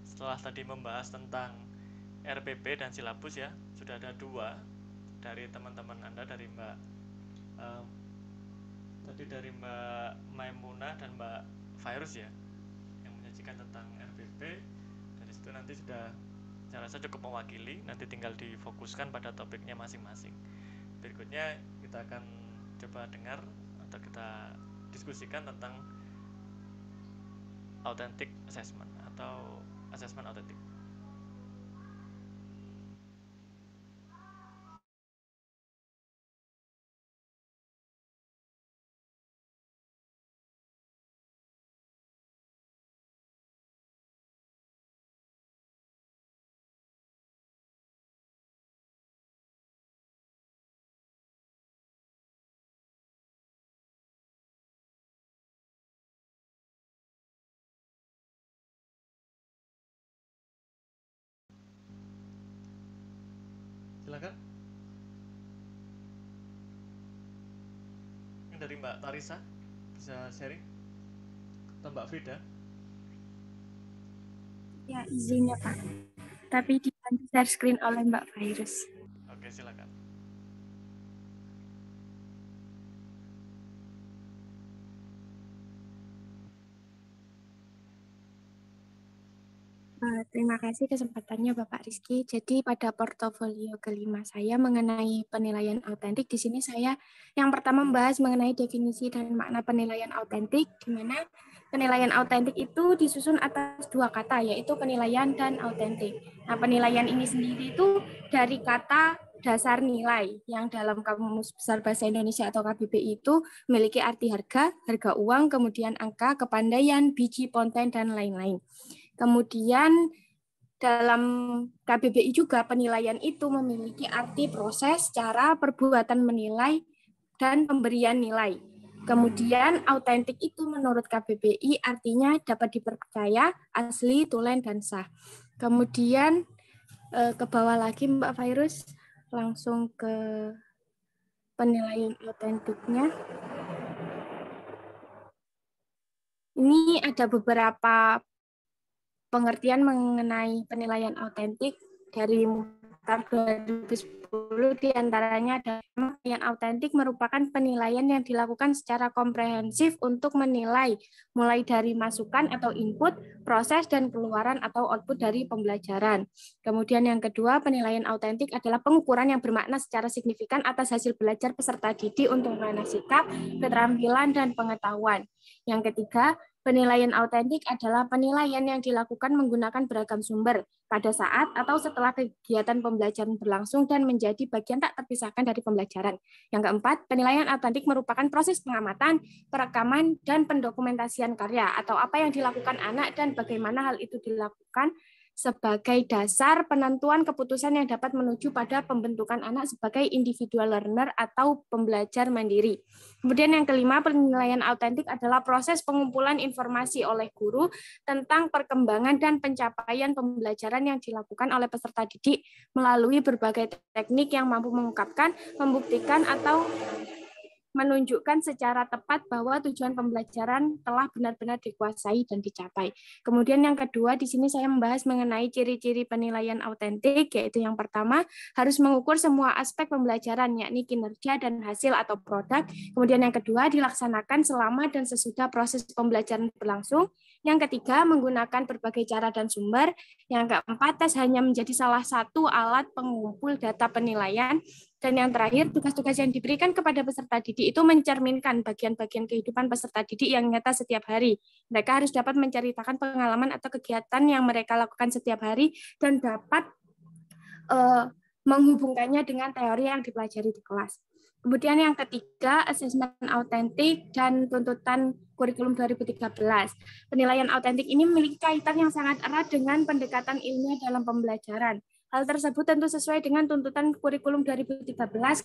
Setelah tadi membahas tentang RPP dan silabus ya, sudah ada 2 dari teman-teman Anda, dari Mbak dari Mbak Maimunah dan Mbak Virus ya, yang menyajikan tentang RPP. Dari situ nanti sudah saya rasa cukup mewakili, nanti tinggal difokuskan pada topiknya masing-masing. Berikutnya kita akan coba dengar atau kita diskusikan tentang authentic assessment atau assessment authentic. Silakan. Ini dari Mbak Tarisa, bisa sharing? Atau Mbak Frida? Ya, izinnya Pak. Tapi dibantu share screen oleh Mbak Virus. Oke, silakan. Terima kasih kesempatannya Bapak Rizky. Jadi pada portofolio kelima saya mengenai penilaian autentik, di sini saya yang pertama membahas mengenai definisi dan makna penilaian autentik, di mana penilaian autentik itu disusun atas 2 kata, yaitu penilaian dan autentik. Nah, penilaian ini sendiri itu dari kata dasar nilai yang dalam Kamus Besar Bahasa Indonesia atau KBBI itu memiliki arti harga, harga uang, kemudian angka, kepandaian, biji, konten, dan lain-lain. Kemudian dalam KBBI juga penilaian itu memiliki arti proses, cara, perbuatan menilai, dan pemberian nilai. Kemudian autentik itu menurut KBBI artinya dapat dipercaya, asli, tulen, dan sah. Kemudian ke bawah lagi Mbak Virus, langsung ke penilaian autentiknya. Ini ada beberapa pengertian mengenai penilaian autentik dari Muhtar 2010, diantaranya adalah penilaian autentik merupakan penilaian yang dilakukan secara komprehensif untuk menilai mulai dari masukan atau input, proses, dan keluaran atau output dari pembelajaran. Kemudian yang kedua, penilaian autentik adalah pengukuran yang bermakna secara signifikan atas hasil belajar peserta didik untuk mengenai sikap, keterampilan, dan pengetahuan. Yang ketiga, penilaian autentik adalah penilaian yang dilakukan menggunakan beragam sumber pada saat atau setelah kegiatan pembelajaran berlangsung dan menjadi bagian tak terpisahkan dari pembelajaran. Yang keempat, penilaian autentik merupakan proses pengamatan, perekaman, dan pendokumentasian karya atau apa yang dilakukan anak dan bagaimana hal itu dilakukan sebagai dasar penentuan keputusan yang dapat menuju pada pembentukan anak sebagai individual learner atau pembelajar mandiri. Kemudian yang kelima, penilaian autentik adalah proses pengumpulan informasi oleh guru tentang perkembangan dan pencapaian pembelajaran yang dilakukan oleh peserta didik melalui berbagai teknik yang mampu mengungkapkan, membuktikan, atau menunjukkan secara tepat bahwa tujuan pembelajaran telah benar-benar dikuasai dan dicapai. Kemudian yang kedua, di sini saya membahas mengenai ciri-ciri penilaian autentik, yaitu yang pertama, harus mengukur semua aspek pembelajaran, yakni kinerja dan hasil atau produk. Kemudian yang kedua, dilaksanakan selama dan sesudah proses pembelajaran berlangsung. Yang ketiga, menggunakan berbagai cara dan sumber. Yang keempat, tes hanya menjadi salah satu alat pengumpul data penilaian. Dan yang terakhir, tugas-tugas yang diberikan kepada peserta didik itu mencerminkan bagian-bagian kehidupan peserta didik yang nyata setiap hari. Mereka harus dapat menceritakan pengalaman atau kegiatan yang mereka lakukan setiap hari dan dapat menghubungkannya dengan teori yang dipelajari di kelas. Kemudian yang ketiga, asesmen autentik dan tuntutan kurikulum 2013. Penilaian autentik ini memiliki kaitan yang sangat erat dengan pendekatan ilmiah dalam pembelajaran. Hal tersebut tentu sesuai dengan tuntutan kurikulum 2013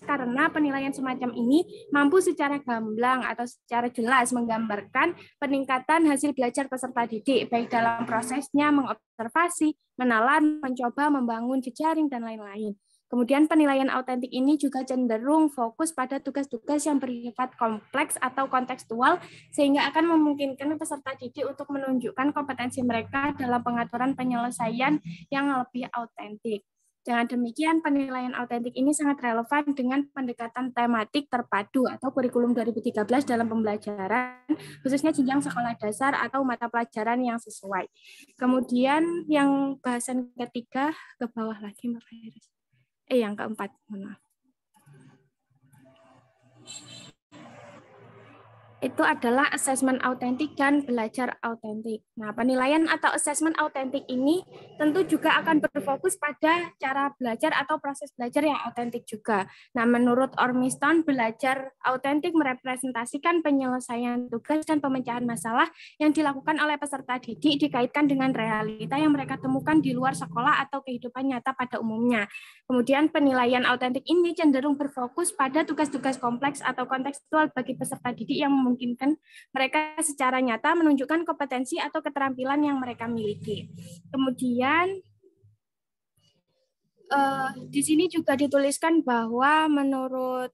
karena penilaian semacam ini mampu secara gamblang atau secara jelas menggambarkan peningkatan hasil belajar peserta didik, baik dalam prosesnya mengobservasi, menalar, mencoba, membangun jejaring, dan lain-lain. Kemudian penilaian autentik ini juga cenderung fokus pada tugas-tugas yang bersifat kompleks atau kontekstual sehingga akan memungkinkan peserta didik untuk menunjukkan kompetensi mereka dalam pengaturan penyelesaian yang lebih autentik. Dengan demikian, penilaian autentik ini sangat relevan dengan pendekatan tematik terpadu atau kurikulum 2013 dalam pembelajaran, khususnya jenjang sekolah dasar atau mata pelajaran yang sesuai. Kemudian yang bahasan ketiga, ke bawah lagi, Mbak Iris. Yang keempat, maaf. Itu adalah asesmen autentik dan belajar autentik. Nah, penilaian atau asesmen autentik ini tentu juga akan berfokus pada cara belajar atau proses belajar yang autentik juga. Nah, menurut Ormiston, belajar autentik merepresentasikan penyelesaian tugas dan pemecahan masalah yang dilakukan oleh peserta didik dikaitkan dengan realita yang mereka temukan di luar sekolah atau kehidupan nyata pada umumnya. Kemudian penilaian autentik ini cenderung berfokus pada tugas-tugas kompleks atau kontekstual bagi peserta didik yang memungkinkan mereka secara nyata menunjukkan kompetensi atau keterampilan yang mereka miliki. Kemudian di sini juga dituliskan bahwa menurut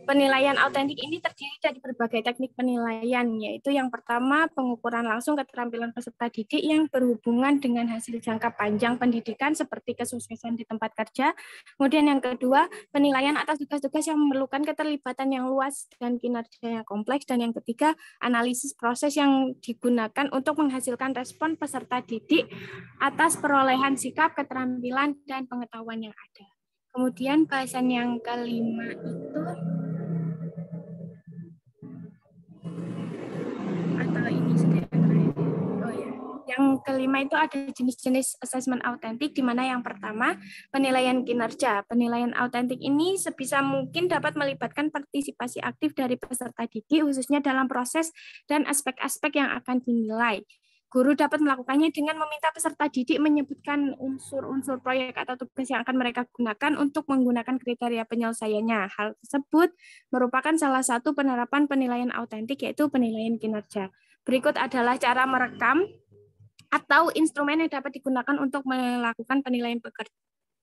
penilaian autentik ini terdiri dari berbagai teknik penilaian, yaitu yang pertama pengukuran langsung keterampilan peserta didik yang berhubungan dengan hasil jangka panjang pendidikan seperti kesuksesan di tempat kerja. Kemudian yang kedua, penilaian atas tugas-tugas yang memerlukan keterlibatan yang luas dan kinerja yang kompleks. Dan yang ketiga, analisis proses yang digunakan untuk menghasilkan respon peserta didik atas perolehan sikap, keterampilan, dan pengetahuan yang ada. Kemudian bahasan yang kelima itu atau ini sudah terakhir. Oh ya. Yang kelima itu ada jenis-jenis asesmen autentik, di mana yang pertama penilaian kinerja. Penilaian autentik ini sebisa mungkin dapat melibatkan partisipasi aktif dari peserta didik, khususnya dalam proses dan aspek-aspek yang akan dinilai. Guru dapat melakukannya dengan meminta peserta didik menyebutkan unsur-unsur proyek atau tugas yang akan mereka gunakan untuk menggunakan kriteria penyelesaiannya. Hal tersebut merupakan salah satu penerapan penilaian autentik, yaitu penilaian kinerja. Berikut adalah cara merekam atau instrumen yang dapat digunakan untuk melakukan penilaian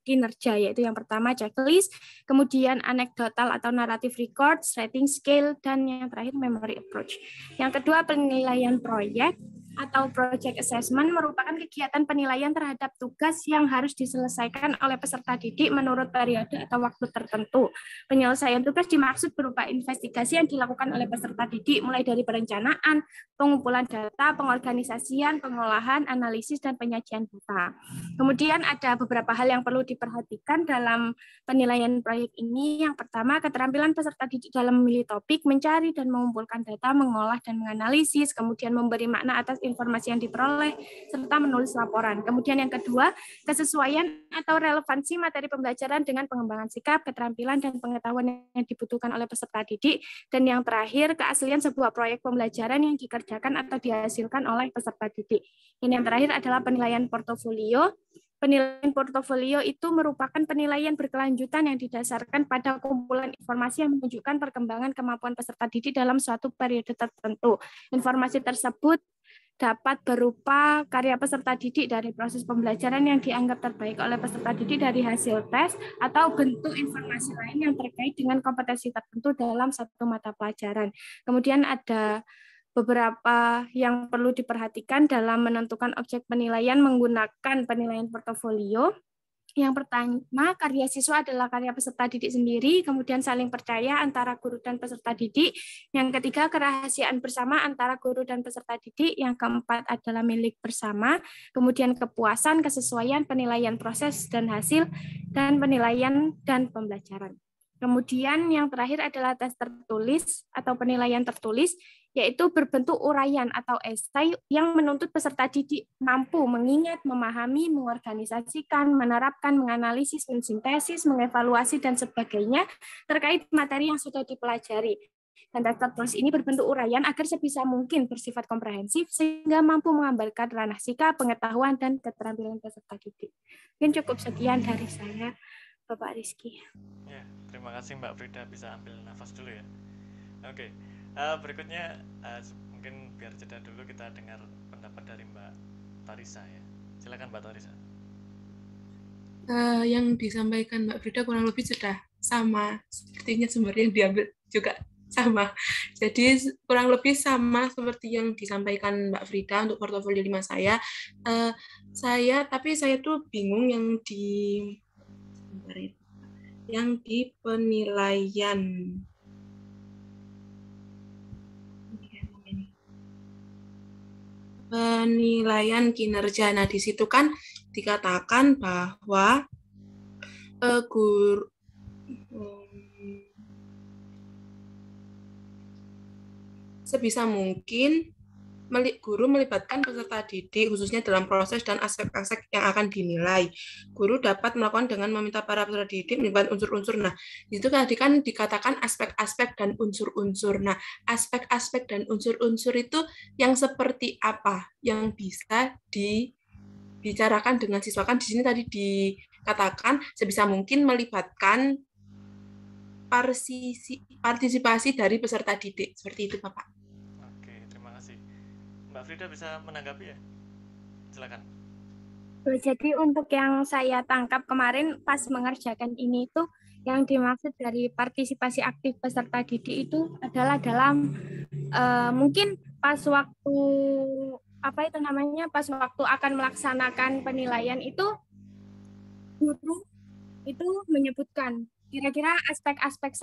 kinerja, yaitu yang pertama checklist, kemudian anekdotal atau narrative records, rating scale, dan yang terakhir memory approach. Yang kedua, penilaian proyek atau project assessment merupakan kegiatan penilaian terhadap tugas yang harus diselesaikan oleh peserta didik menurut periode atau waktu tertentu. Penyelesaian tugas dimaksud berupa investigasi yang dilakukan oleh peserta didik mulai dari perencanaan, pengumpulan data, pengorganisasian, pengolahan, analisis, dan penyajian data. Kemudian ada beberapa hal yang perlu diperhatikan dalam penilaian proyek ini. Yang pertama, keterampilan peserta didik dalam memilih topik, mencari dan mengumpulkan data, mengolah dan menganalisis, kemudian memberi makna atas informasi yang diperoleh, serta menulis laporan. Kemudian yang kedua, kesesuaian atau relevansi materi pembelajaran dengan pengembangan sikap, keterampilan, dan pengetahuan yang dibutuhkan oleh peserta didik. Dan yang terakhir, keaslian sebuah proyek pembelajaran yang dikerjakan atau dihasilkan oleh peserta didik. Dan yang terakhir adalah penilaian portofolio. Penilaian portofolio itu merupakan penilaian berkelanjutan yang didasarkan pada kumpulan informasi yang menunjukkan perkembangan kemampuan peserta didik dalam suatu periode tertentu. Informasi tersebut dapat berupa karya peserta didik dari proses pembelajaran yang dianggap terbaik oleh peserta didik dari hasil tes, atau bentuk informasi lain yang terkait dengan kompetensi tertentu dalam satu mata pelajaran. Kemudian ada beberapa yang perlu diperhatikan dalam menentukan objek penilaian menggunakan penilaian portofolio. Yang pertama, karya siswa adalah karya peserta didik sendiri, kemudian saling percaya antara guru dan peserta didik. Yang ketiga, kerahasiaan bersama antara guru dan peserta didik. Yang keempat adalah milik bersama, kemudian kepuasan, kesesuaian, penilaian proses dan hasil, dan penilaian dan pembelajaran. Kemudian yang terakhir adalah tes tertulis atau penilaian tertulis, yaitu berbentuk uraian atau esai yang menuntut peserta didik mampu mengingat, memahami, mengorganisasikan, menerapkan, menganalisis, mensintesis, mengevaluasi, dan sebagainya terkait materi yang sudah dipelajari. Dan tes tertulis ini berbentuk uraian agar sebisa mungkin bersifat komprehensif sehingga mampu menggambarkan ranah sikap, pengetahuan, dan keterampilan peserta didik. Mungkin cukup sekian dari saya, Bapak Rizky. Ya, terima kasih Mbak Frida, bisa ambil nafas dulu ya. Oke, berikutnya mungkin biar jeda dulu kita dengar pendapat dari Mbak Tarisa ya. Silakan Mbak Tarisa. Yang disampaikan Mbak Frida kurang lebih sudah sama, sepertinya sumber yang diambil juga sama. Jadi kurang lebih sama seperti yang disampaikan Mbak Frida untuk portofolio 5 saya. Tapi saya tuh bingung yang di penilaian kinerja. Nah, di situ kan dikatakan bahwa sebisa mungkin guru melibatkan peserta didik khususnya dalam proses dan aspek-aspek yang akan dinilai. Guru dapat melakukan dengan meminta para peserta didik melibatkan unsur-unsur. Nah, itu tadi kan dikatakan aspek-aspek dan unsur-unsur. Nah, aspek-aspek dan unsur-unsur itu yang seperti apa yang bisa dibicarakan dengan siswa? Kan di sini tadi dikatakan sebisa mungkin melibatkan partisipasi dari peserta didik. Seperti itu, Bapak. Mbak Frida bisa menanggapi ya? Silakan. Jadi untuk yang saya tangkap kemarin pas mengerjakan ini itu yang dimaksud dari partisipasi aktif peserta didik itu adalah dalam mungkin pas waktu pas waktu akan melaksanakan penilaian itu guru itu menyebutkan kira-kira aspek-aspek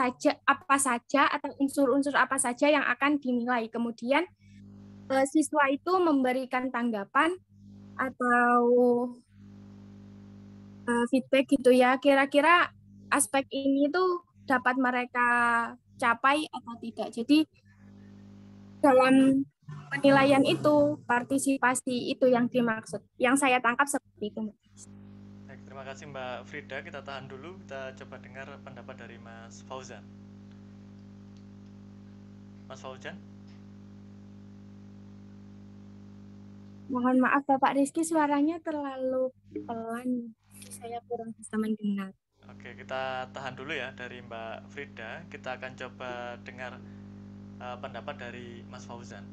apa saja atau unsur-unsur apa saja yang akan dinilai. Kemudian siswa itu memberikan tanggapan atau feedback gitu ya, kira-kira aspek ini tuh dapat mereka capai atau tidak. Jadi dalam penilaian itu, partisipasi itu yang dimaksud. Yang saya tangkap seperti itu. Baik, terima kasih Mbak Frida. Kita tahan dulu, kita coba dengar pendapat dari Mas Fauzan. Mas Fauzan? Mohon maaf Bapak Rizky, suaranya terlalu pelan, saya kurang bisa mendengar. Oke, kita tahan dulu ya dari Mbak Frida. Kita akan coba dengar pendapat dari Mas Fauzan.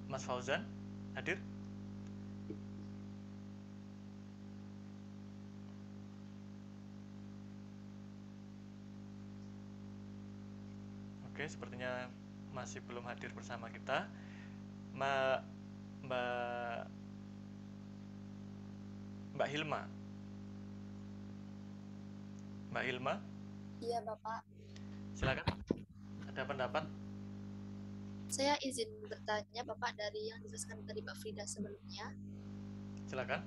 Mas Fauzan, hadir? Oke, sepertinya masih belum hadir bersama kita. Mbak Hilma. Mbak Hilma? Iya, Bapak. Silakan. Ada pendapat? Saya izin bertanya, Bapak, dari yang dijelaskan dari Mbak Frida sebelumnya. Silakan.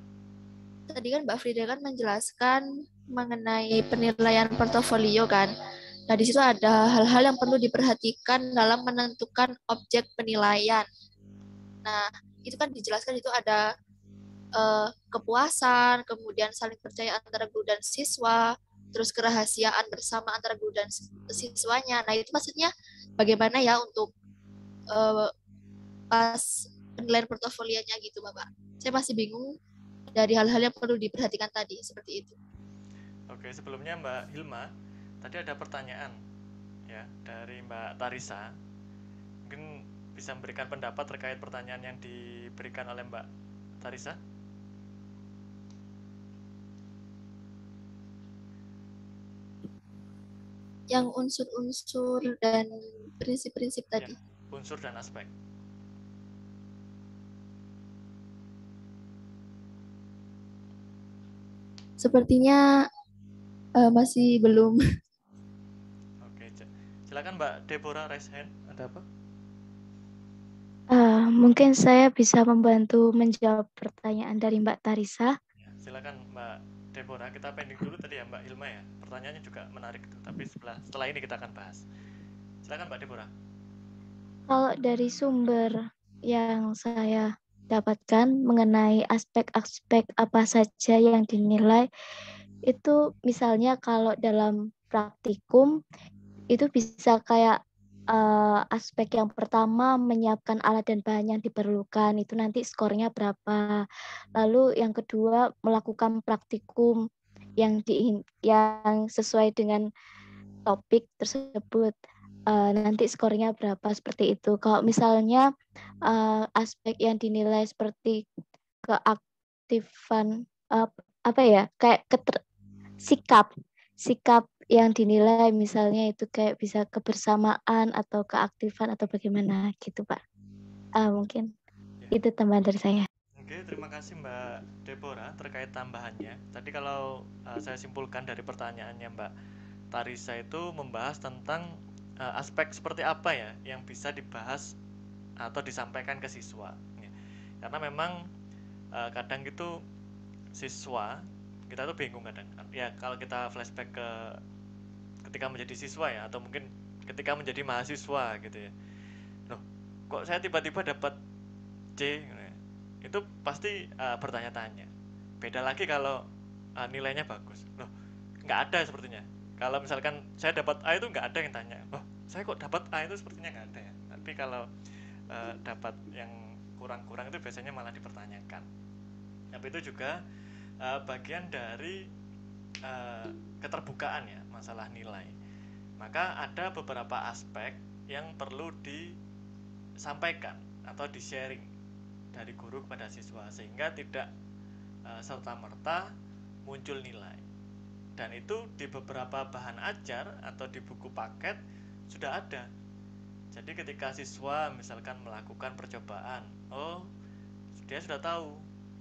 Tadi kan Mbak Frida kan menjelaskan mengenai penilaian portofolio kan. Nah, di situ ada hal-hal yang perlu diperhatikan dalam menentukan objek penilaian. Nah, itu kan dijelaskan itu ada kepuasan, kemudian saling percaya antara guru dan siswa, terus kerahasiaan bersama antara guru dan siswanya. Nah, itu maksudnya bagaimana ya untuk pas penilaian portofolionya gitu, Bapak. Saya masih bingung dari hal-hal yang perlu diperhatikan tadi, seperti itu. Oke, sebelumnya Mbak Hilma, tadi ada pertanyaan ya dari Mbak Tarisa. Mungkin bisa memberikan pendapat terkait pertanyaan yang diberikan oleh Mbak Tarisa. Yang unsur-unsur dan prinsip-prinsip tadi. Ya, unsur dan aspek. Sepertinya masih belum. Oke, silakan Mbak Deborah raise hand. Ada apa? Mungkin saya bisa membantu menjawab pertanyaan dari Mbak Tarisa. Ya, silakan Mbak Deborah, kita pending dulu tadi ya Mbak Hilma ya. Pertanyaannya juga menarik tuh, tapi setelah ini kita akan bahas. Silakan Mbak Deborah. Kalau dari sumber yang saya dapatkan mengenai aspek-aspek apa saja yang dinilai, itu misalnya kalau dalam praktikum itu bisa kayak aspek yang pertama menyiapkan alat dan bahan yang diperlukan, itu nanti skornya berapa. Lalu yang kedua melakukan praktikum yang sesuai dengan topik tersebut, nanti skornya berapa, seperti itu. Kalau misalnya aspek yang dinilai seperti keaktifan apa ya, kayak sikap yang dinilai misalnya itu kayak bisa kebersamaan atau keaktifan atau bagaimana gitu Pak. Mungkin itu tambahan dari saya. Oke, terima kasih Mbak Deborah terkait tambahannya. Tadi kalau saya simpulkan dari pertanyaannya Mbak Tarisa itu membahas tentang aspek seperti apa ya yang bisa dibahas atau disampaikan ke siswa. Karena memang kadang gitu siswa kita tuh bingung kadang. Ya kalau kita flashback ke ketika menjadi siswa ya, atau mungkin ketika menjadi mahasiswa gitu ya. Loh, kok saya tiba-tiba dapat C? Itu pasti bertanya-tanya. Beda lagi kalau nilainya bagus. Loh, nggak ada sepertinya. Kalau misalkan saya dapat A itu nggak ada yang tanya. Loh, saya kok dapat A itu sepertinya nggak ada ya. Tapi kalau dapat yang kurang-kurang itu biasanya malah dipertanyakan. Tapi itu juga bagian dari keterbukaan ya masalah nilai. Maka ada beberapa aspek yang perlu disampaikan atau di-sharing dari guru kepada siswa sehingga tidak serta-merta muncul nilai. Dan itu di beberapa bahan ajar atau di buku paket sudah ada. Jadi ketika siswa misalkan melakukan percobaan, dia sudah tahu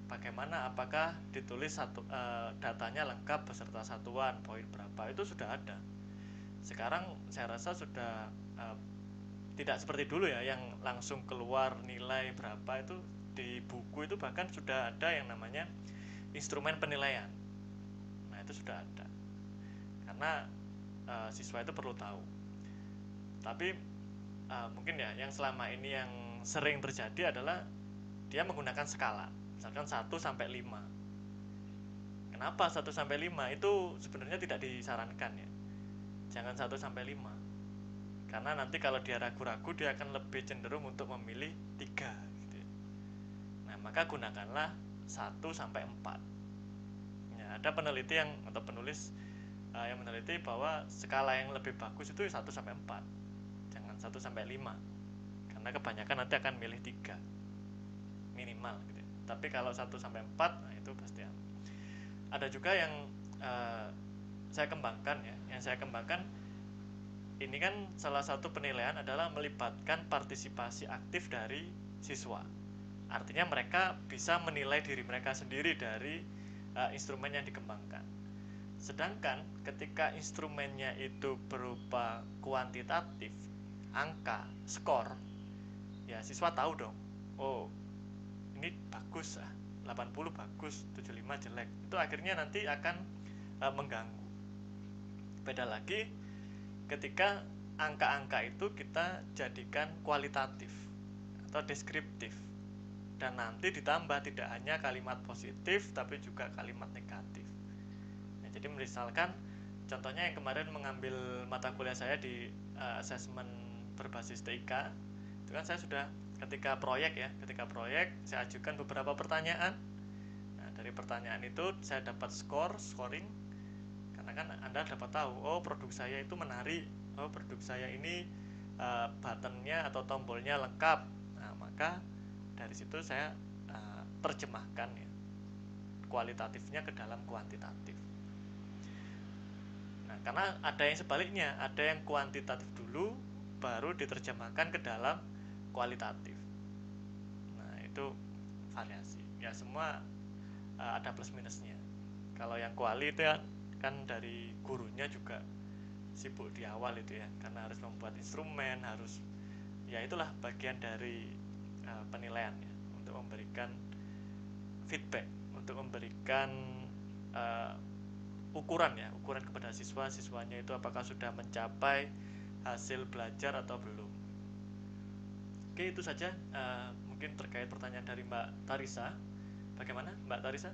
bagaimana, apakah ditulis datanya lengkap beserta satuan, poin berapa, itu sudah ada. Sekarang saya rasa sudah tidak seperti dulu ya yang langsung keluar nilai berapa. Itu di buku itu bahkan sudah ada yang namanya instrumen penilaian. Nah itu sudah ada karena siswa itu perlu tahu. Tapi mungkin ya yang selama ini yang sering terjadi adalah dia menggunakan skala, misalkan 1 sampai 5. Kenapa 1 sampai 5? Itu sebenarnya tidak disarankan ya. Jangan 1 sampai 5. Karena nanti kalau dia ragu-ragu dia akan lebih cenderung untuk memilih 3 gitu ya. Nah, maka gunakanlah 1 sampai 4. Ya, ada peneliti atau penulis yang meneliti bahwa skala yang lebih bagus itu 1 sampai 4. Jangan 1 sampai 5. Karena kebanyakan nanti akan milih 3 minimal gitu ya. Tapi kalau 1 sampai 4, nah itu pasti ada juga yang saya kembangkan ya. Yang saya kembangkan ini kan salah satu penilaian adalah melibatkan partisipasi aktif dari siswa. Artinya mereka bisa menilai diri mereka sendiri dari instrumen yang dikembangkan. Sedangkan ketika instrumennya itu berupa kuantitatif, angka, skor, ya siswa tahu dong, oh ini bagus 80 bagus, 75 jelek. Itu akhirnya nanti akan mengganggu. Beda lagi ketika angka-angka itu kita jadikan kualitatif atau deskriptif, dan nanti ditambah tidak hanya kalimat positif tapi juga kalimat negatif. Nah, jadi misalkan contohnya yang kemarin mengambil mata kuliah saya di asesmen berbasis TIK, itu kan saya sudah ketika proyek saya ajukan beberapa pertanyaan. Nah, dari pertanyaan itu saya dapat scoring. Karena kan Anda dapat tahu, oh produk saya itu menarik, oh produk saya ini buttonnya atau tombolnya lengkap. Nah maka dari situ saya terjemahkan ya, kualitatifnya ke dalam kuantitatif. Nah karena ada yang sebaliknya, ada yang kuantitatif dulu baru diterjemahkan ke dalam kualitatif. Nah itu variasi ya, semua ada plus minusnya. Kalau yang kuali itu kan dari gurunya juga sibuk di awal itu ya, karena harus membuat instrumen, harus ya itulah bagian dari penilaian ya, untuk memberikan feedback, untuk memberikan ukuran ya, ukuran kepada siswanya itu apakah sudah mencapai hasil belajar atau belum. Oke, itu saja mungkin terkait pertanyaan dari Mbak Tarisa. Bagaimana Mbak Tarisa?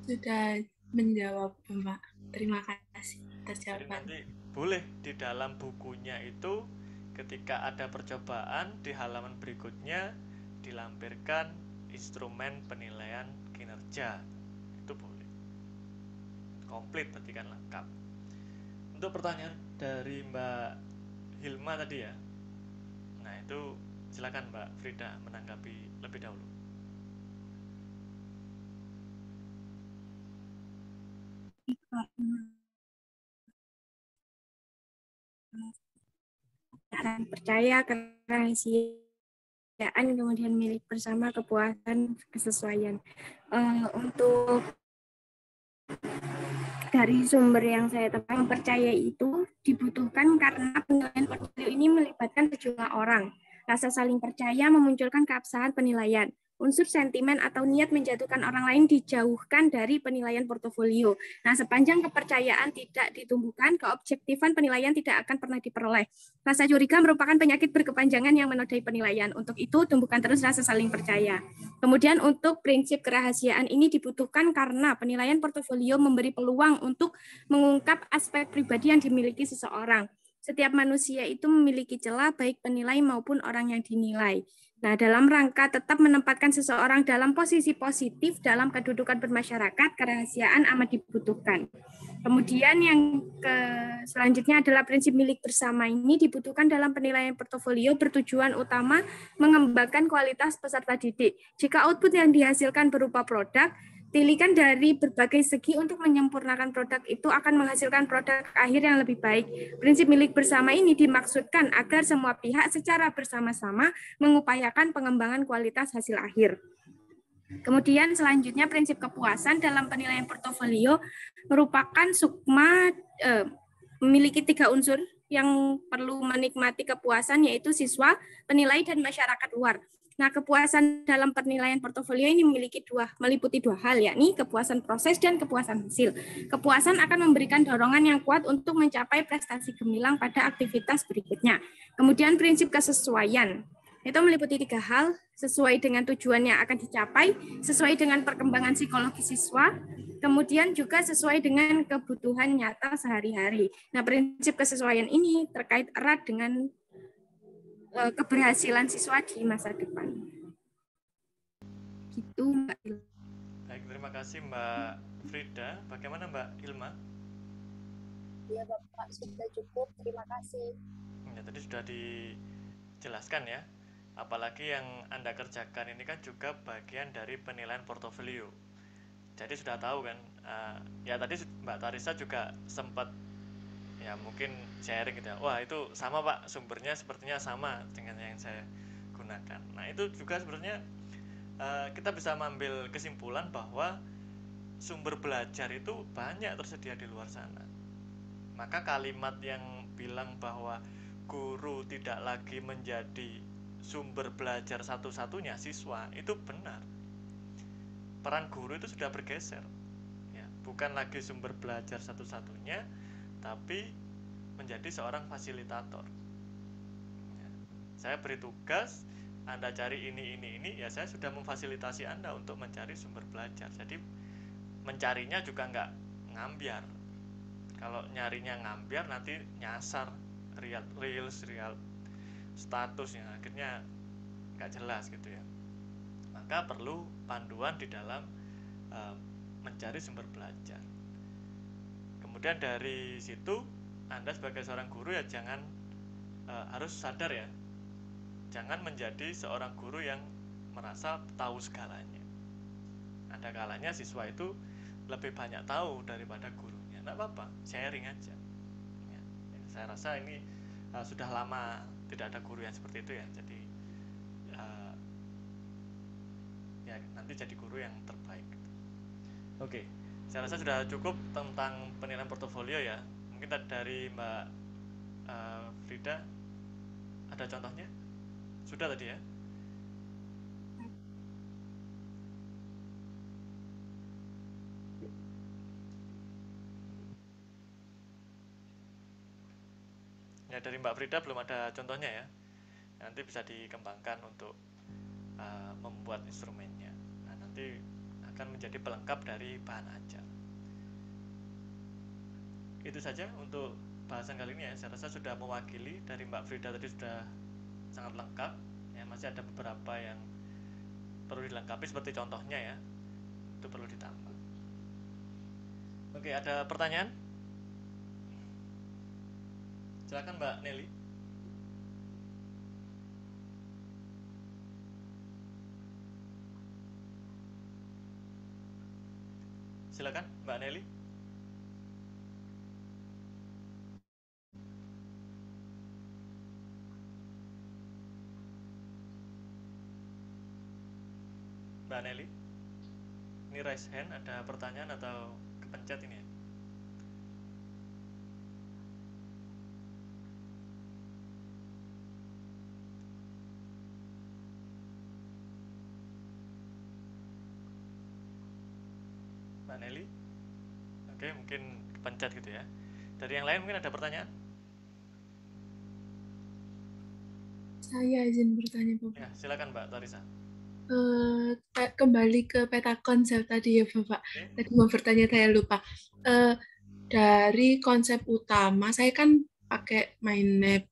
Sudah menjawab, Mbak. Terima kasih atas Jadi jawaban. nanti boleh di dalam bukunya itu ketika ada percobaan di halaman berikutnya dilampirkan instrumen penilaian kinerja. Itu boleh. Komplit berarti kan lengkap. Untuk pertanyaan dari Mbak Hilma tadi ya. Nah, itu silakan Mbak Frida menanggapi lebih dahulu. Percaya, kerahasiaan, kemudian milik bersama, kepuasan, kesesuaian. Untuk dari sumber yang saya temukan, percaya itu dibutuhkan karena penilaian portfolio ini melibatkan sejumlah orang. Rasa saling percaya memunculkan keabsahan penilaian. Unsur sentimen atau niat menjatuhkan orang lain dijauhkan dari penilaian portofolio. Nah, sepanjang kepercayaan tidak ditumbuhkan, keobjektifan penilaian tidak akan pernah diperoleh. Rasa curiga merupakan penyakit berkepanjangan yang menodai penilaian. Untuk itu, tumbuhkan terus rasa saling percaya. Kemudian untuk prinsip kerahasiaan ini dibutuhkan karena penilaian portofolio memberi peluang untuk mengungkap aspek pribadi yang dimiliki seseorang. Setiap manusia itu memiliki celah baik penilai maupun orang yang dinilai. Nah, dalam rangka tetap menempatkan seseorang dalam posisi positif dalam kedudukan bermasyarakat, kerahasiaan amat dibutuhkan. Kemudian yang selanjutnya adalah prinsip milik bersama ini dibutuhkan dalam penilaian portofolio bertujuan utama mengembangkan kualitas peserta didik. Jika output yang dihasilkan berupa produk, pilihkan dari berbagai segi untuk menyempurnakan produk itu akan menghasilkan produk akhir yang lebih baik. Prinsip milik bersama ini dimaksudkan agar semua pihak secara bersama-sama mengupayakan pengembangan kualitas hasil akhir. Kemudian selanjutnya prinsip kepuasan dalam penilaian portofolio merupakan sukma memiliki 3 unsur yang perlu menikmati kepuasan yaitu siswa, penilai, dan masyarakat luar. Nah, kepuasan dalam penilaian portofolio ini meliputi dua hal, yakni kepuasan proses dan kepuasan hasil. Kepuasan akan memberikan dorongan yang kuat untuk mencapai prestasi gemilang pada aktivitas berikutnya. Kemudian prinsip kesesuaian. Itu meliputi 3 hal, sesuai dengan tujuan yang akan dicapai, sesuai dengan perkembangan psikologi siswa, kemudian juga sesuai dengan kebutuhan nyata sehari-hari. Nah, prinsip kesesuaian ini terkait erat dengan keberhasilan siswa di masa depan. Gitu, Mbak Ilma. Baik, terima kasih Mbak Frida. Bagaimana Mbak Ilma? Ya Bapak, sudah cukup. Terima kasih. Ya, tadi sudah dijelaskan ya. Apalagi yang Anda kerjakan ini kan juga bagian dari penilaian portofolio. Jadi sudah tahu kan, ya tadi Mbak Tarisa juga sempat ya mungkin sharing gitu ya, wah itu sama Pak, sumbernya sepertinya sama dengan yang saya gunakan. Nah itu juga sebenarnya kita bisa mengambil kesimpulan bahwa sumber belajar itu banyak tersedia di luar sana. Maka kalimat yang bilang bahwa guru tidak lagi menjadi sumber belajar satu-satunya siswa itu benar. Peran guru itu sudah bergeser ya, bukan lagi sumber belajar satu-satunya, tapi menjadi seorang fasilitator ya. Saya beri tugas, Anda cari ini, ya saya sudah memfasilitasi Anda untuk mencari sumber belajar. Jadi mencarinya juga nggak ngambiar. Kalau nyarinya ngambiar nanti nyasar real status yang akhirnya nggak jelas gitu ya. Maka perlu panduan di dalam mencari sumber belajar. Kemudian dari situ Anda sebagai seorang guru ya jangan harus sadar ya, jangan menjadi seorang guru yang merasa tahu segalanya. Ada kalanya siswa itu lebih banyak tahu daripada gurunya. Nggak apa-apa, sharing aja ya. Saya rasa ini sudah lama tidak ada guru yang seperti itu ya. Jadi ya nanti jadi guru yang terbaik. Oke, saya rasa sudah cukup tentang penilaian portofolio ya. Mungkin dari Mbak Frida ada contohnya? Sudah tadi ya? Ya, dari Mbak Frida belum ada contohnya ya. Nanti bisa dikembangkan untuk membuat instrumennya. Nah, nanti akan menjadi pelengkap dari bahan ajar. Itu saja untuk bahasan kali ini ya. Saya rasa sudah mewakili. Dari Mbak Frida tadi sudah sangat lengkap ya. Masih ada beberapa yang perlu dilengkapi seperti contohnya ya, itu perlu ditambah. Oke, ada pertanyaan? Silakan Mbak Nelly. Silakan Mbak Nelly. Mbak Nelly, ini raise hand, ada pertanyaan atau kepencet ini ya? Mbak Nelly? Oke, mungkin kepencet gitu ya. Dari yang lain mungkin ada pertanyaan? Saya izin bertanya, Bapak. Ya, silakan Mbak Tarisa. Kembali ke peta konsep tadi ya, Bapak. Tadi mau bertanya, saya lupa. Dari konsep utama, saya kan pakai mind map.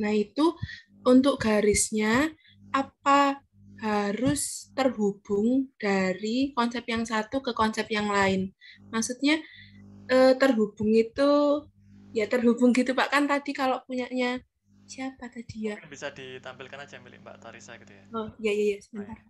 Nah, itu untuk garisnya, apa harus terhubung dari konsep yang satu ke konsep yang lain? Maksudnya, terhubung itu, ya terhubung gitu, Pak. Kan tadi kalau punyanya siapa tadi ya? Mungkin bisa ditampilkan aja milik Mbak Tarisa gitu ya. Oh, iya, sebentar.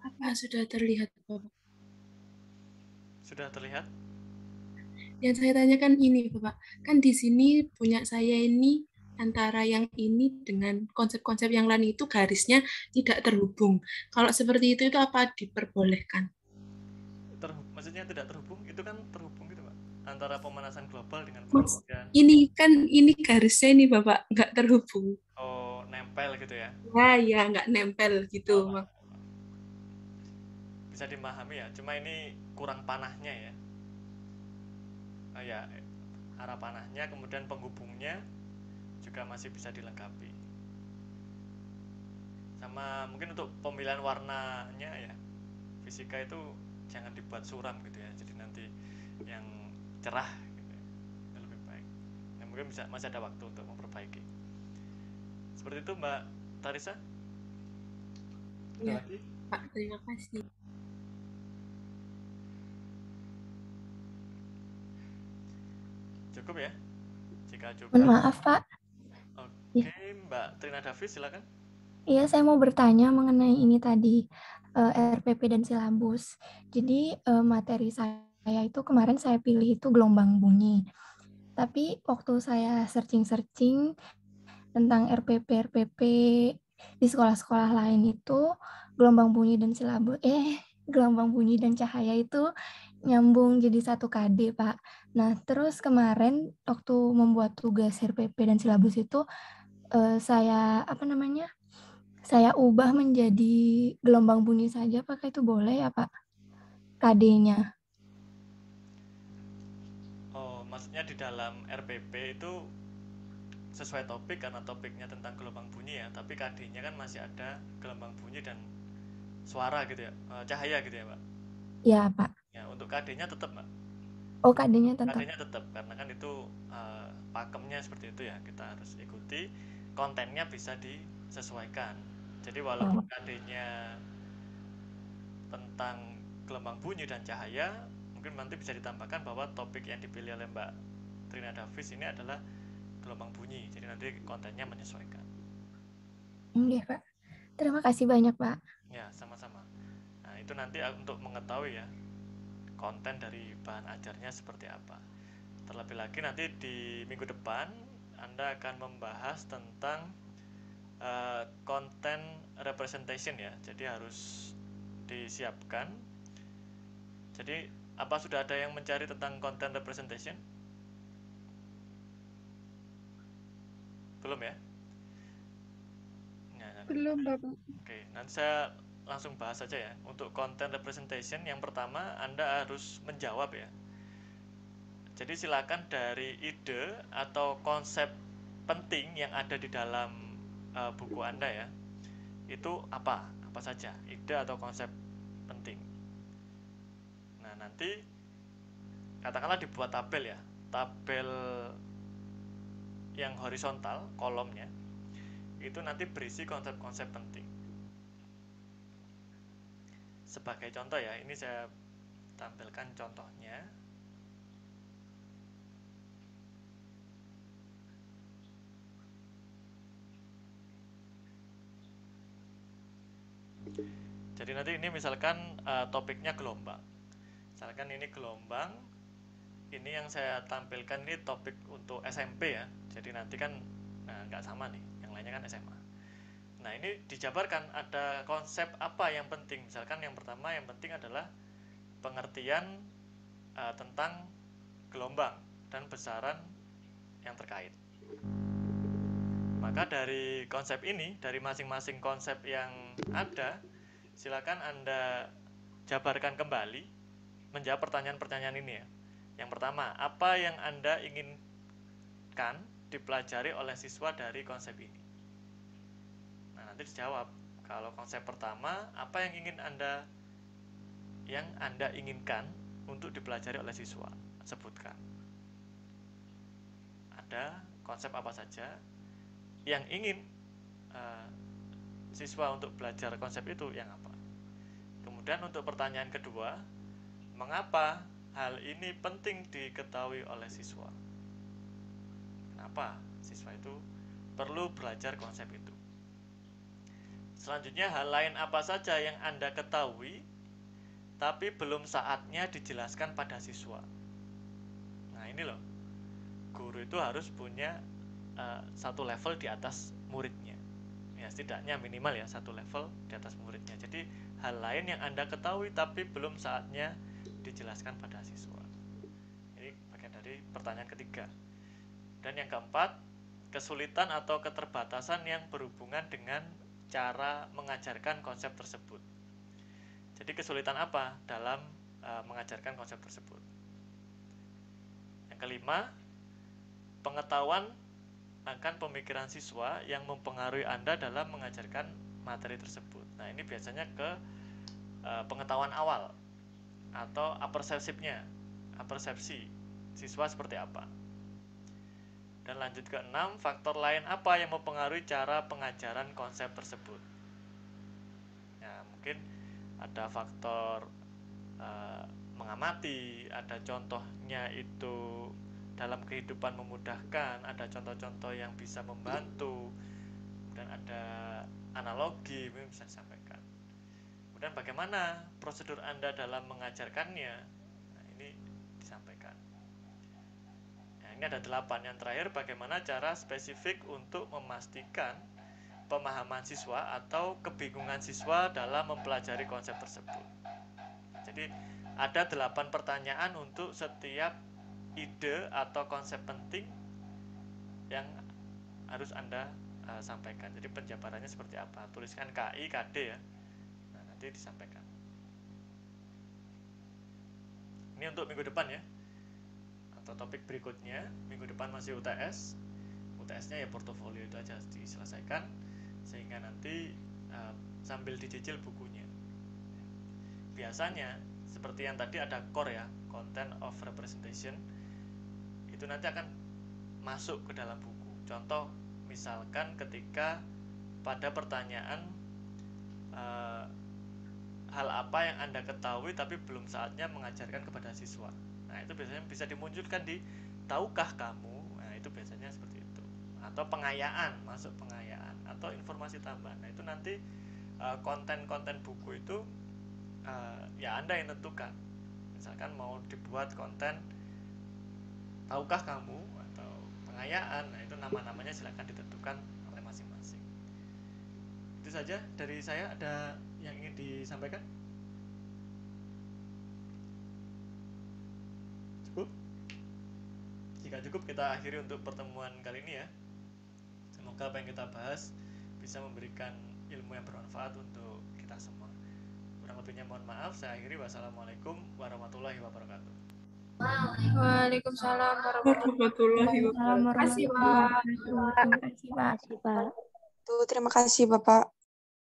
Apa sudah terlihat, Bapak? Sudah terlihat? Yang saya tanyakan ini, Bapak. Kan di sini punya saya ini antara yang ini dengan konsep-konsep yang lain itu garisnya tidak terhubung. Kalau seperti itu apa diperbolehkan? Maksudnya tidak terhubung, itu kan terhubung gitu Pak, antara pemanasan global dengan Mas, penghujan. ini garisnya ini Bapak nggak terhubung. Oh, nempel gitu ya? Ya nggak nempel gitu. Bisa dimahami ya, cuma ini kurang panahnya ya. Ya, arah panahnya, kemudian penghubungnya juga masih bisa dilengkapi. Sama mungkin untuk pemilihan warnanya ya, fisika itu jangan dibuat suram gitu ya, jadi nanti yang cerah gitu ya, lebih baik. Nah, mungkin masih ada waktu untuk memperbaiki. Seperti itu Mbak Tarisa. Ya, Pak, terima kasih. Cukup ya? Jika cukup. Mohon maaf, Pak. Oke, Mbak Trina Davis, silakan. Iya, saya mau bertanya mengenai ini tadi, RPP dan silabus. Jadi, materi saya itu kemarin saya pilih itu gelombang bunyi. Tapi waktu saya searching-searching tentang RPP di sekolah-sekolah lain itu, gelombang bunyi dan gelombang bunyi dan cahaya itu nyambung jadi satu KD, Pak. Nah, terus kemarin waktu membuat tugas RPP dan silabus itu, saya ubah menjadi gelombang bunyi saja, apakah itu boleh ya, Pak? KD-nya. Oh, maksudnya di dalam RPP itu sesuai topik, karena topiknya tentang gelombang bunyi ya, tapi KD-nya kan masih ada gelombang bunyi dan suara gitu ya, cahaya gitu ya Pak? Ya Pak. Ya, untuk KD-nya tetap Mbak. Oh, KD-nya tetap. KD-nya tetap, karena kan itu pakemnya seperti itu ya, kita harus ikuti, kontennya bisa disesuaikan. Jadi walaupun KD-nya tentang gelombang bunyi dan cahaya, mungkin nanti bisa ditambahkan bahwa topik yang dipilih oleh Mbak Trina Davis ini adalah gelombang bunyi, jadi nanti kontennya menyesuaikan. Iya Pak, terima kasih banyak Pak. Ya, sama-sama. Nah, itu nanti untuk mengetahui ya konten dari bahan ajarnya seperti apa. Terlebih lagi nanti di minggu depan Anda akan membahas tentang content representation ya. Jadi harus disiapkan. Jadi apa sudah ada yang mencari tentang content representation? Belum ya? Belum, Bapak. Oke, nanti saya langsung bahas saja ya. Untuk content representation yang pertama Anda harus menjawab ya. Jadi silakan dari ide atau konsep penting yang ada di dalam buku Anda ya. Itu apa saja ide atau konsep penting. Nah, nanti katakanlah dibuat tabel ya. Tabel yang horizontal, kolomnya itu nanti berisi konsep-konsep penting. Sebagai contoh ya, ini saya tampilkan contohnya. Jadi nanti ini misalkan topiknya gelombang. Misalkan ini gelombang, ini yang saya tampilkan ini topik untuk SMP ya. Jadi nanti kan nggak sama nih, yang lainnya kan SMA. Nah ini dijabarkan ada konsep apa yang penting. Misalkan yang pertama yang penting adalah pengertian tentang gelombang dan besaran yang terkait. Maka dari konsep ini, dari masing-masing konsep yang ada, silakan Anda jabarkan kembali menjawab pertanyaan-pertanyaan ini ya. Yang pertama, apa yang Anda inginkan dipelajari oleh siswa dari konsep ini? Nah, nanti dijawab. Kalau konsep pertama, apa yang Anda inginkan untuk dipelajari oleh siswa? Sebutkan. Ada konsep apa saja yang ingin siswa untuk belajar konsep itu yang apa? Kemudian untuk pertanyaan kedua, mengapa hal ini penting diketahui oleh siswa? Kenapa siswa itu perlu belajar konsep itu? Selanjutnya, hal lain apa saja yang Anda ketahui tapi belum saatnya dijelaskan pada siswa? Nah ini loh, guru itu harus punya satu level di atas muridnya. Ya setidaknya minimal ya satu level di atas muridnya. Jadi hal lain yang Anda ketahui tapi belum saatnya dijelaskan pada siswa. Ini bagian dari pertanyaan ketiga. Dan yang keempat, kesulitan atau keterbatasan yang berhubungan dengan cara mengajarkan konsep tersebut. Jadi kesulitan apa dalam mengajarkan konsep tersebut? Yang kelima, pengetahuan akan pemikiran siswa yang mempengaruhi Anda dalam mengajarkan materi tersebut. Nah ini biasanya ke pengetahuan awal atau apersepsi siswa seperti apa. Dan lanjut ke 6, faktor lain apa yang mempengaruhi cara pengajaran konsep tersebut. Ya mungkin ada faktor mengamati, ada contohnya itu dalam kehidupan memudahkan, ada contoh-contoh yang bisa membantu, dan ada analogi yang bisa disampaikan. Kemudian bagaimana prosedur Anda dalam mengajarkannya? Nah, ini disampaikan. Nah, ini ada 8. Yang terakhir, bagaimana cara spesifik untuk memastikan pemahaman siswa atau kebingungan siswa dalam mempelajari konsep tersebut. Jadi ada 8 pertanyaan untuk setiap ide atau konsep penting yang harus Anda sampaikan. Jadi penjabarannya seperti apa? Tuliskan KI, KD ya. Nah, nanti disampaikan. Ini untuk minggu depan ya. Atau topik berikutnya, minggu depan masih UTS. UTS-nya ya portofolio itu aja diselesaikan sehingga nanti sambil dicicil bukunya. Biasanya seperti yang tadi ada core ya, content of representation. Itu nanti akan masuk ke dalam buku. Contoh misalkan ketika pada pertanyaan hal apa yang Anda ketahui tapi belum saatnya mengajarkan kepada siswa. Nah itu biasanya bisa dimunculkan di tahukah kamu. Nah itu biasanya seperti itu. Atau pengayaan, masuk pengayaan atau informasi tambahan. Nah itu nanti konten-konten buku itu ya Anda yang tentukan. Misalkan mau dibuat konten tahukah kamu atau pengayaan, nah itu nama-namanya silakan ditentukan oleh masing-masing. Itu saja dari saya. Ada yang ingin disampaikan? Cukup? Jika cukup, kita akhiri untuk pertemuan kali ini ya. Semoga apa yang kita bahas bisa memberikan ilmu yang bermanfaat untuk kita semua. Kurang lebihnya mohon maaf. Saya akhiri. Wassalamualaikum warahmatullahi wabarakatuh. Waalaikumsalam warahmatullahi wabarakatuh. Terima kasih, Pak. Terima kasih, Pak. Terima kasih, Bapak.